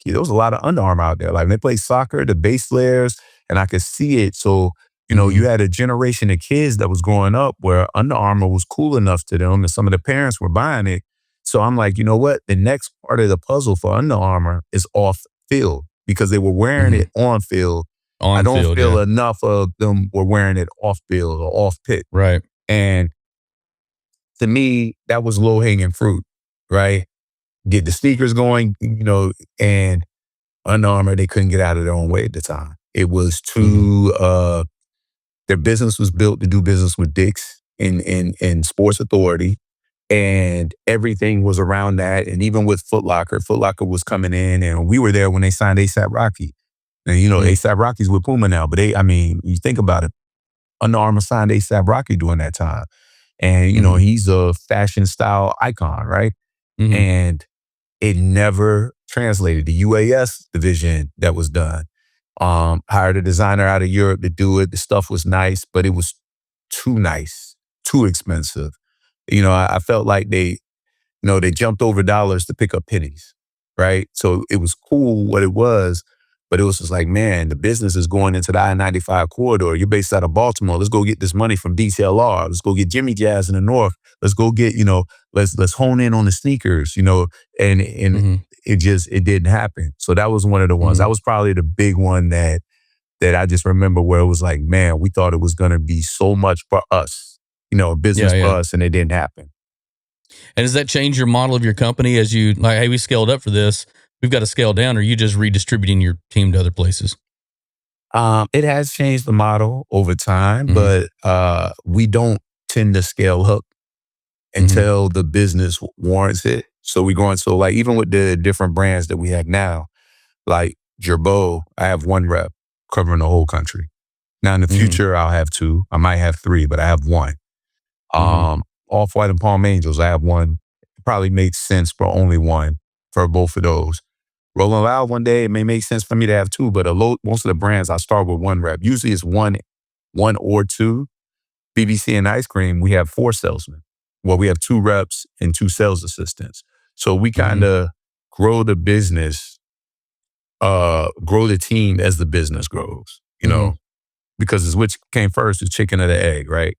There was a lot of Under Armour out there. Like when they played soccer, the base layers, and I could see it. So, you had a generation of kids that was growing up where Under Armour was cool enough to them and some of the parents were buying it. So I'm like, you know what? The next part of the puzzle for Under Armour is off field because they were wearing it on field. I don't feel enough of them were wearing it off field or off pit. Right. And to me, that was low hanging fruit, right? Get the sneakers going, and Under Armour, they couldn't get out of their own way at the time. It was too, their business was built to do business with Dick's in Sports Authority, and everything was around that. And even with Foot Locker was coming in, and we were there when they signed A$AP Rocky. And, A$AP Rocky's with Puma now, but you think about it, Under Armour signed A$AP Rocky during that time. And, he's a fashion style icon, right? And it never translated. The UAS division that was done, hired a designer out of Europe to do it. The stuff was nice, but it was too nice, too expensive. I felt like they they jumped over dollars to pick up pennies, right? So it was cool what it was, but it was just like, man, the business is going into the I-95 corridor. You're based out of Baltimore. Let's go get this money from DTLR. Let's go get Jimmy Jazz in the North. Let's go get, let's hone in on the sneakers, and Mm-hmm. it didn't happen. So that was one of the ones. Mm-hmm. That was probably the big one that I just remember, where it was like, man, we thought it was going to be so much for us, business Yeah, for yeah. us, and it didn't happen. And does that change your model of your company as you like, hey, we scaled up for this, we've got to scale down, or are you just redistributing your team to other places? It has changed the model over time, Mm-hmm. but we don't tend to scale up Mm-hmm. until the business warrants it. So we're going, so like even with the different brands that we have now, like Girbaud, I have one rep covering the whole country. Now in the Mm-hmm. future, I'll have two. I might have three, but I have one. Mm-hmm. Off-White and Palm Angels, I have one. It probably makes sense for only one for both of those. Rolling Loud, one day it may make sense for me to have two, but most of the brands I start with one rep. Usually it's one or two. BBC and Ice Cream, we have 4 salesmen. Well, we have 2 reps and 2 sales assistants. So we kind Mm-hmm. of grow the business, grow the team as the business grows, Mm-hmm. because it's which came first, the chicken or the egg, right?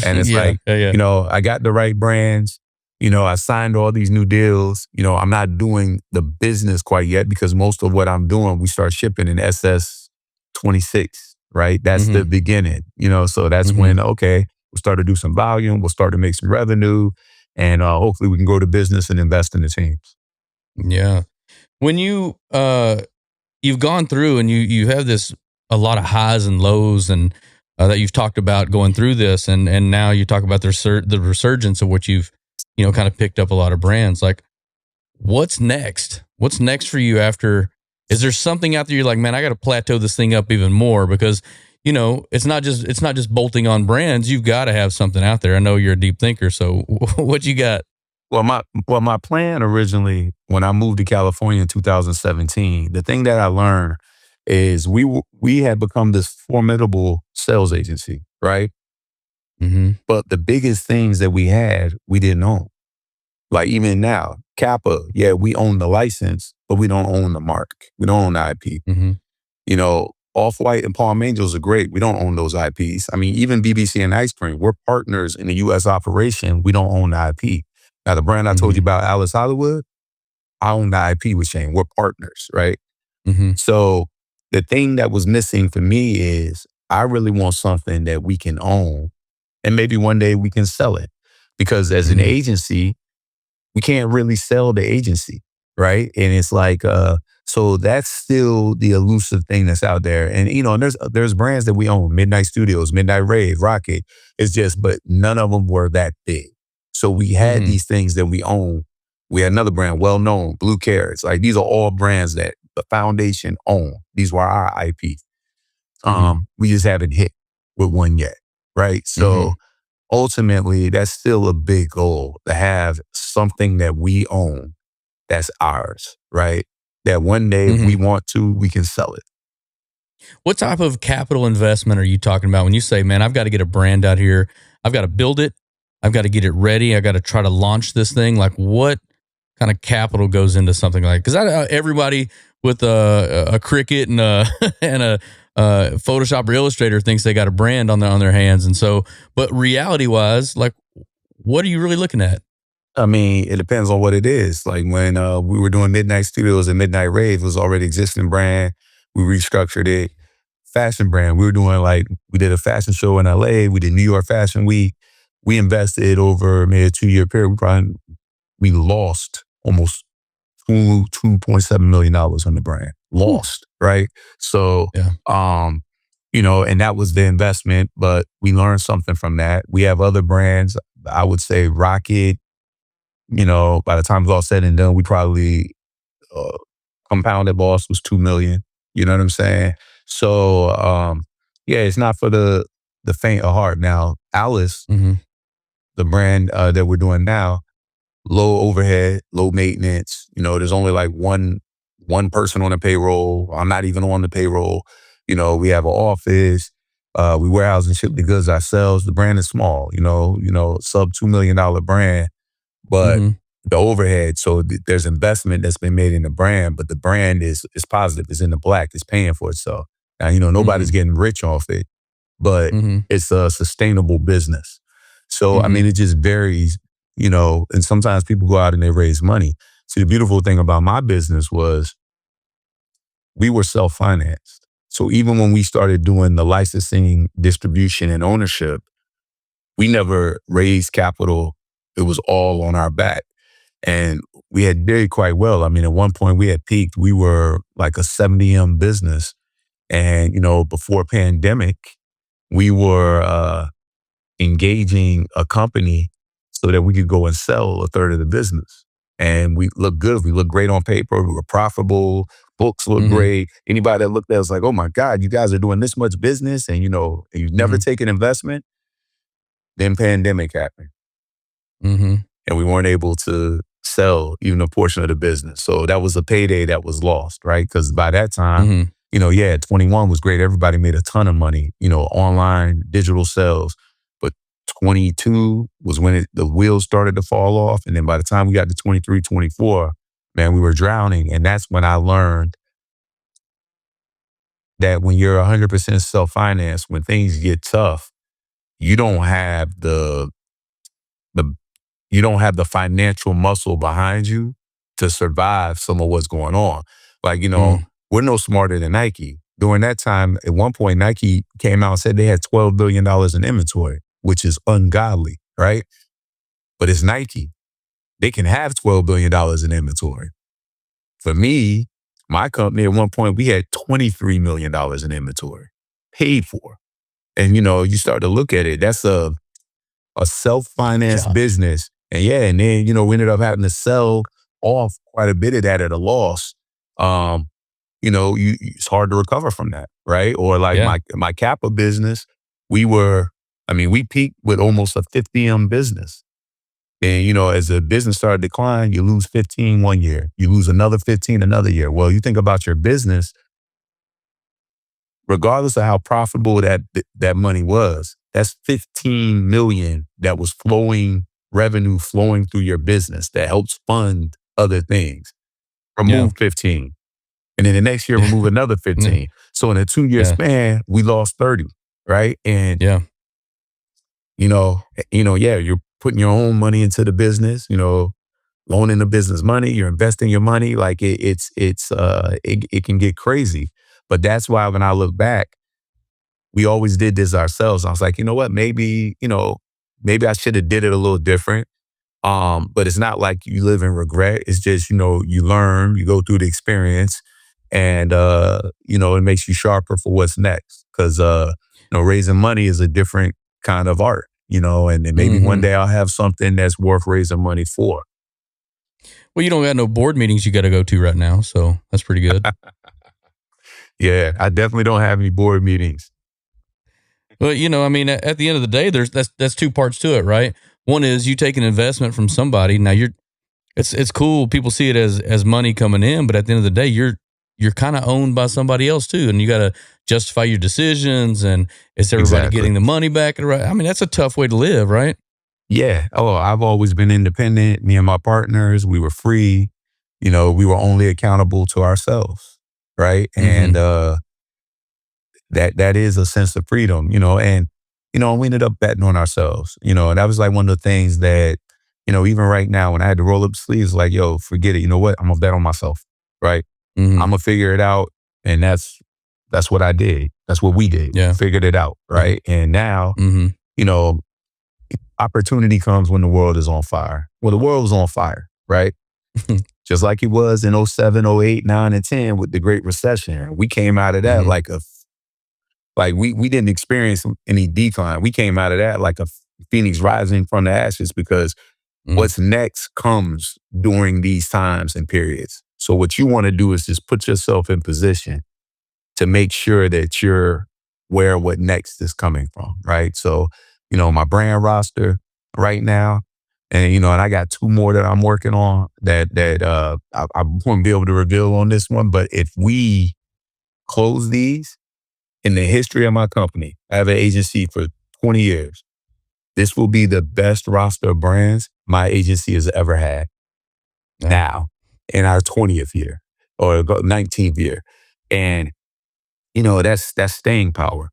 And it's Yeah, like, yeah, yeah. I got the right brands. I signed all these new deals. I'm not doing the business quite yet because most of what I'm doing, we start shipping in SS 26, right? That's the Mm-hmm. beginning, so that's Mm-hmm. when, okay, we'll start to do some volume. We'll start to make some revenue, and hopefully we can grow the business and invest in the teams. Yeah. When you've gone through and you have this a lot of highs and lows and that you've talked about going through this and now you talk about the resurgence of what you've kind of picked up a lot of brands. Like, what's next for you after? Is there something out there you're like, man, I got to plateau this thing up even more? Because it's not just bolting on brands. You've got to have something out there. I know you're a deep thinker, so what you got? My plan originally, when I moved to California in 2017, the thing that I learned is we had become this formidable sales agency, right? Mm-hmm. But the biggest things that we had, we didn't own. Like even now, Kappa, yeah, we own the license, but we don't own the mark. We don't own the IP. Mm-hmm. Off-White and Palm Angels are great. We don't own those IPs. I mean, even BBC and Ice Cream, we're partners in the U.S. operation. We don't own the IP. Now, the brand I told Mm-hmm. you about, Alice Hollywood, I own the IP with Shane. We're partners, right? Mm-hmm. So the thing that was missing for me is I really want something that we can own, and maybe one day we can sell it. Because as an Mm-hmm. agency, we can't really sell the agency, right? And it's like, so that's still the elusive thing that's out there. And and there's brands that we own, Midnight Studios, Midnight Rave, Rocket. It's just, but none of them were that big. So we had Mm-hmm. these things that we own. We had another brand, well known, Blue Carrots. Like these are all brands that the foundation own. These were our IP. Mm-hmm. We just haven't hit with one yet, right? Mm-hmm. So ultimately, that's still a big goal to have something that we own that's ours, right? That one day, if we Mm-hmm. want to, we can sell it. What type of capital investment are you talking about when you say, man, I've got to get a brand out here, I've got to build it, I've got to get it ready, I got to try to launch this thing? Like, what kind of capital goes into something like? Because everybody with a Cricut and a and a Photoshop or Illustrator thinks they got a brand on their hands, and so, but reality wise, like, what are you really looking at? I mean, it depends on what it is. Like when we were doing Midnight Studios and Midnight Rave, it was already existing brand. We restructured it. Fashion brand. We were doing we did a fashion show in LA. We did New York Fashion Week. We invested over maybe a 2-year period. We lost almost $2.7 million on the brand. Whew. Lost, right? So, Yeah. and that was the investment, but we learned something from that. We have other brands. I would say Rocket, by the time it's all said and done, we probably uh, compounded loss was 2 million. You know what I'm saying? So, yeah, it's not for the faint of heart. Now, Alice, Mm-hmm. the brand that we're doing now, low overhead, low maintenance. There's only like one person on the payroll. I'm not even on the payroll. We have an office. We warehouse and ship the goods ourselves. The brand is small. Sub $2 million brand, but Mm-hmm. the overhead. So there's investment that's been made in the brand, but the brand is positive. It's in the black. It's paying for itself. Now, nobody's Mm-hmm. getting rich off it, but Mm-hmm. it's a sustainable business. So, I Mm-hmm. mean, it just varies, and sometimes people go out and they raise money. See, the beautiful thing about my business was we were self-financed. So even when we started doing the licensing, distribution, and ownership, we never raised capital. It was all on our back. And we had did quite well. I mean, at one point we had peaked. We were like a 70M business. And, before pandemic, we were engaging a company so that we could go and sell a third of the business. And we looked good. We looked great on paper. We were profitable. Books looked Mm-hmm. great. Anybody that looked at us like, oh my God, you guys are doing this much business and, you've never Mm-hmm. taken investment. Then pandemic happened Mm-hmm. and we weren't able to sell even a portion of the business. So that was a payday that was lost, right? Because by that time, Mm-hmm. 21 was great. Everybody made a ton of money, online, digital sales. But 22 was when the wheels started to fall off. And then by the time we got to 23, 24, man, we were drowning. And that's when I learned that when you're 100% self-financed, when things get tough, you don't have the you don't have the financial muscle behind you to survive some of what's going on. Like, we're no smarter than Nike. During that time, at one point, Nike came out and said they had $12 billion in inventory, which is ungodly, right? But it's Nike. They can have $12 billion in inventory. For me, my company, at one point, we had $23 million in inventory paid for. And, you start to look at it, that's a self-financed Yeah. business. And yeah, and then, we ended up having to sell off quite a bit of that at a loss. It's hard to recover from that, right? Or like Yeah. my Kappa business, we peaked with almost a 50M business. And, as the business started to decline, you lose 15 one year, you lose another 15 another year. Well, you think about your business, regardless of how profitable that money was, that's 15 million that was revenue flowing through your business that helps fund other things. Yeah. Remove 15. And then the next year, remove another Yeah. 15. So in a 2-year Yeah. span, we lost 30, right? And, Yeah. yeah, you're putting your own money into the business, loaning the business money, you're investing your money. Like it can get crazy. But that's why when I look back, we always did this ourselves. I was like, you know what? Maybe I should have did it a little different. But it's not like you live in regret. It's just, you learn, you go through the experience and, it makes you sharper for what's next. Cause, raising money is a different kind of art, and then maybe one Mm-hmm. day I'll have something that's worth raising money for. Well, you don't got no board meetings you got to go to right now, so that's pretty good. Yeah, I definitely don't have any board meetings. Well, I mean, at the end of the day, that's two parts to it, right? One is you take an investment from somebody. Now it's cool. People see it as money coming in, but at the end of the day, you're kind of owned by somebody else too, and you got to justify your decisions. And is everybody Exactly. getting the money back? Right? I mean, that's a tough way to live, right? Yeah. Oh, I've always been independent. Me and my partners, we were free. We were only accountable to ourselves. Right. Mm-hmm. And that is a sense of freedom, and we ended up betting on ourselves, and that was like one of the things that, even right now when I had to roll up the sleeves, like, yo, forget it. You know what? I'm gonna bet on myself. Right. Mm-hmm. I'm gonna figure it out. And that's what I did. That's what we did. Yeah. Figured it out. Yeah. Right. And now, Mm-hmm. you know, opportunity comes when the world is on fire. Well, the world was on fire, right? Just like it was in '07, '08, '09, and 10 with the Great Recession. We came out of that Mm-hmm. like we didn't experience any decline. We came out of that like a phoenix rising from the ashes because Mm-hmm. what's next comes during these times and periods. So what you want to do is just put yourself in position to make sure that you're where what next is coming from, right? So, my brand roster right now, and and I got 2 more that I'm working on I won't be able to reveal on this one, but if we close these in the history of my company, I have an agency for 20 years. This will be the best roster of brands my agency has ever had. Yeah. now in our 20th year or 19th year. And, that's staying power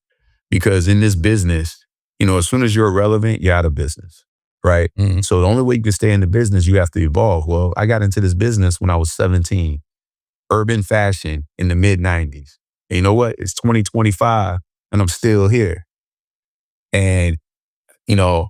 because in this business, as soon as you're irrelevant, you're out of business, right? Mm-hmm. So the only way you can stay in the business, you have to evolve. Well, I got into this business when I was 17, urban fashion in the mid 90s. And you know what? It's 2025 and I'm still here. And, you know,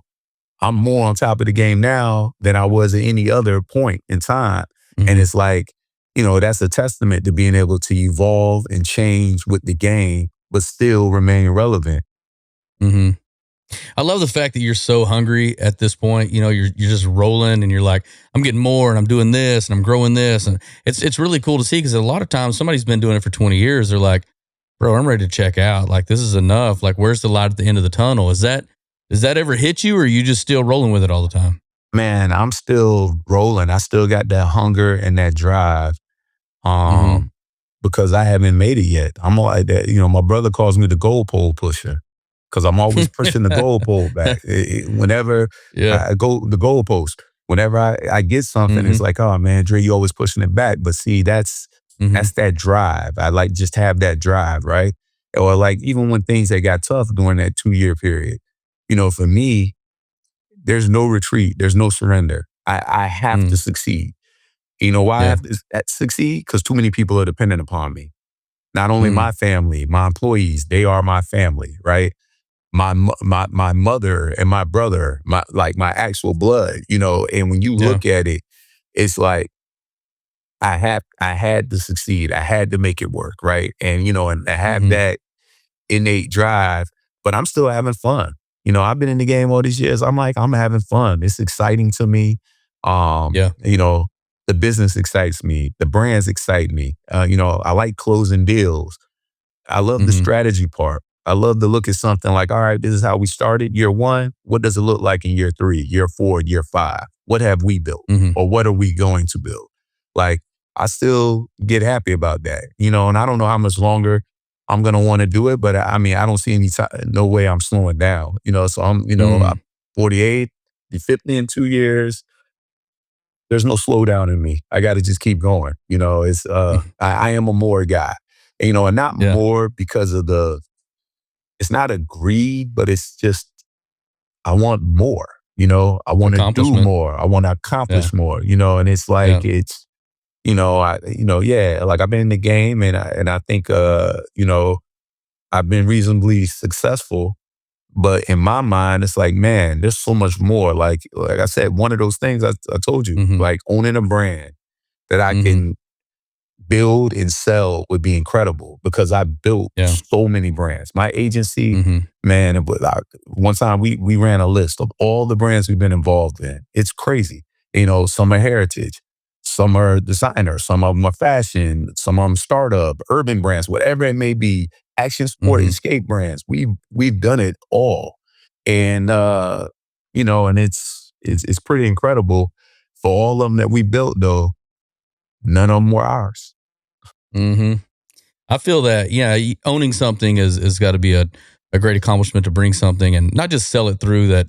I'm more on top of the game now than I was at any other point in time. And Mm-hmm. it's like, that's a testament to being able to evolve and change with the game, but still remain relevant. Mm-hmm. I love the fact that you're so hungry at this point. You're just rolling and you're like, I'm getting more and I'm doing this and I'm growing this. And it's really cool to see because a lot of times somebody's been doing it for 20 years. They're like, bro, I'm ready to check out. Like, this is enough. Like, where's the light at the end of the tunnel? Does that ever hit you or are you just still rolling with it all the time? Man, I'm still rolling. I still got that hunger and that drive. Mm-hmm. Um, because I haven't made it yet. I'm like that, my brother calls me the goalpole pusher because I'm always pushing the goalpole back. Whenever Yeah. I go the goalpost, whenever I get something, Mm-hmm. it's like, oh man, Dre, you always pushing it back. But see, that's Mm-hmm. that drive. I like just have that drive, right? Or like even when things that got tough during that 2-year period, for me, there's no retreat, there's no surrender. I have Mm-hmm. to succeed. You know why I Yeah. have to succeed? Because too many people are dependent upon me. Not only Mm-hmm. my family, my employees, they are my family, right? My mother and my brother, my actual blood, and when you Yeah. look at it, it's like I had to succeed. I had to make it work, right? And I have Mm-hmm. that innate drive, but I'm still having fun. I've been in the game all these years. I'm like, I'm having fun. It's exciting to me. Yeah. The business excites me. The brands excite me. I like closing deals. I love the Mm-hmm. strategy part. I love to look at something like, all right, this is how we started year one. What does it look like in year 3, year 4, year 5? What have we built Mm-hmm. or what are we going to build? Like, I still get happy about that, and I don't know how much longer I'm going to want to do it, but I mean, I don't see no way I'm slowing down, so I'm 48, 50 in 2 years. There's no slowdown in me. I got to just keep going. It's Mm-hmm. I am a more guy. And not Yeah. more because of it's not a greed, but it's just I want more. I want to do Accomplishment. more. I want to Yeah. accomplish more. And it's Yeah. like yeah, like I've been in the game and I think I've been reasonably successful. But in my mind, it's like, man, there's so much more. Like I said, one of those things I told you, Mm-hmm. like owning a brand that I Mm-hmm. can build and sell would be incredible because I built Yeah. so many brands. My agency, Mm-hmm. man, one time we ran a list of all the brands we've been involved in. It's crazy. Some are heritage, some are designer, some of them are fashion, some of them startup, urban brands, whatever it may be, action sport Mm-hmm. and skate brands. We've done it all. And and it's pretty incredible. For all of them that we built though, none of them were ours. Mm-hmm. I feel that, yeah, owning something is got to be a great accomplishment to bring something and not just sell it through that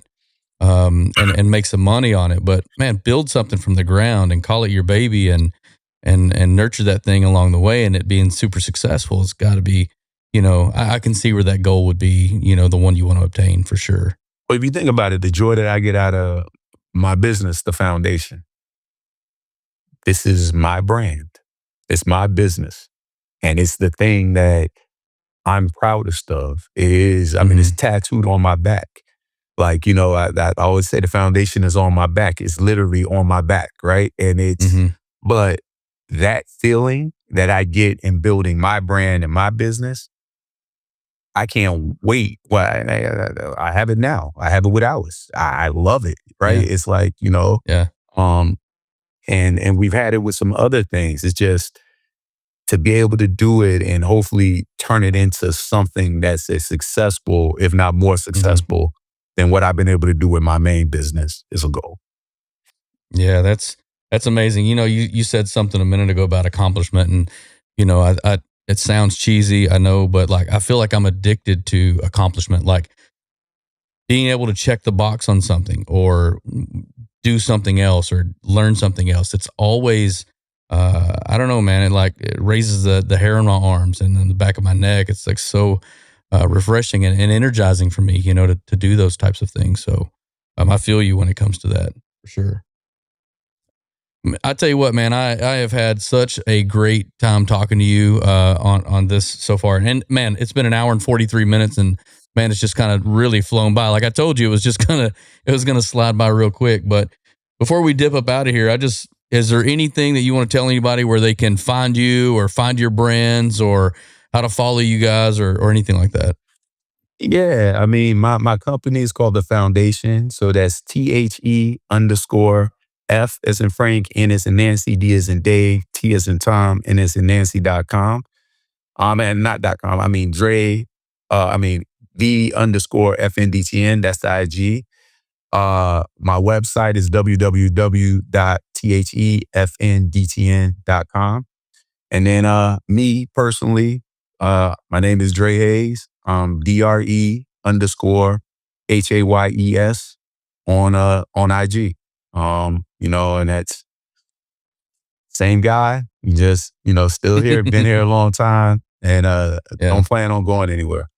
and make some money on it, but man, build something from the ground and call it your baby and nurture that thing along the way and it being super successful. It's got to be, I can see where that goal would be, the one you want to obtain for sure. But if you think about it, the joy that I get out of my business, the foundation, this is my brand. It's my business. And it's the thing that I'm proudest of. It is, I mean, it's Mm-hmm. tattooed on my back. Like, I always say the foundation is on my back. It's literally on my back, right? Mm-hmm. But that feeling that I get in building my brand and my business, I can't wait. Well, I have it now. I have it with Alice. I love it, right? Yeah. It's like, Yeah. um, and we've had it with some other things. It's just to be able to do it and hopefully turn it into something that's as successful, if not more Mm-hmm. successful than what I've been able to do with my main business is a goal. Yeah, that's amazing. You said something a minute ago about accomplishment, and I it sounds cheesy, I know, but like I feel like I'm addicted to accomplishment, like being able to check the box on something or do something else or learn something else. It's always, I don't know, man. It raises the hair on my arms and then the back of my neck. It's like so refreshing and energizing for me, to do those types of things. So I feel you when it comes to that for sure. I tell you what, man, I have had such a great time talking to you on this so far. And man, it's been an hour and 43 minutes and man, it's just kind of really flown by. Like I told you, it was going to slide by real quick. But before we dip up out of here, is there anything that you want to tell anybody where they can find you or find your brands or how to follow you guys or anything like that? Yeah, I mean, my company is called The Foundation. So that's THE_F as in Frank, N as in Nancy, D as in Dave, T as in Tom, N as in Nancy.com. And not .com, I mean the FNDTN, that's the IG. My website is www.thefndtn.com. And then me personally, my name is Dre Hayes, DRE_HAYES on IG. And that's same guy, just, still here, been here a long time, and don't plan on going anywhere.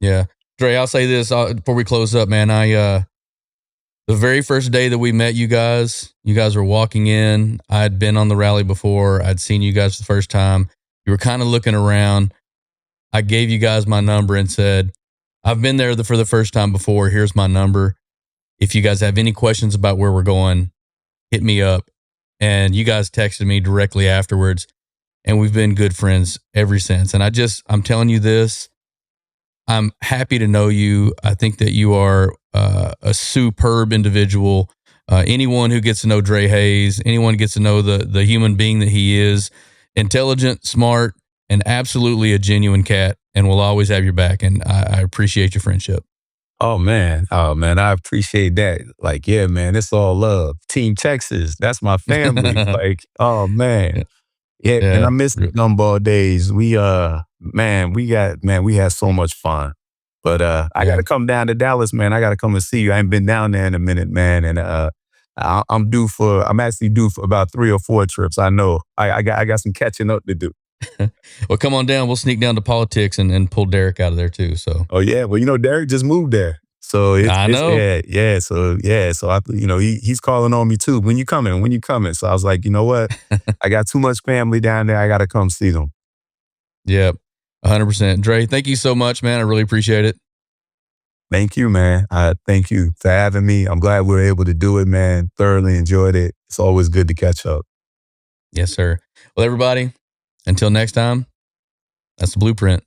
Yeah. Dre, I'll say this before we close up, man. The very first day that we met you guys were walking in. I'd been on the rally before. I'd seen you guys the first time. You were kind of looking around. I gave you guys my number and said, I've been there for the first time before. Here's my number. If you guys have any questions about where we're going, hit me up. And you guys texted me directly afterwards. And we've been good friends ever since. And I'm telling you this, I'm happy to know you. I think that you are a superb individual. Anyone who gets to know Dre Hayes, anyone gets to know the human being that he is, intelligent, smart, and absolutely a genuine cat, and will always have your back. And I appreciate your friendship. Oh man, I appreciate that. Like, yeah, man, it's all love. Team Texas, that's my family. Like, oh man. Yeah, and I miss the gumball days. We had so much fun. But I got to come down to Dallas, man. I got to come and see you. I ain't been down there in a minute, man. And I'm actually due for about 3 or 4 trips. I know. I got some catching up to do. Well, come on down. We'll sneak down to politics and pull Derek out of there too. So. Oh yeah, well Derek just moved there. So I know. So I, he's calling on me too. When you coming? So I was like, you know what? I got too much family down there. I got to come see them. Yep. 100%. Dre, thank you so much, man. I really appreciate it. Thank you, man. Thank you for having me. I'm glad we were able to do it, man. Thoroughly enjoyed it. It's always good to catch up. Yes, sir. Well, everybody, until next time, that's the blueprint.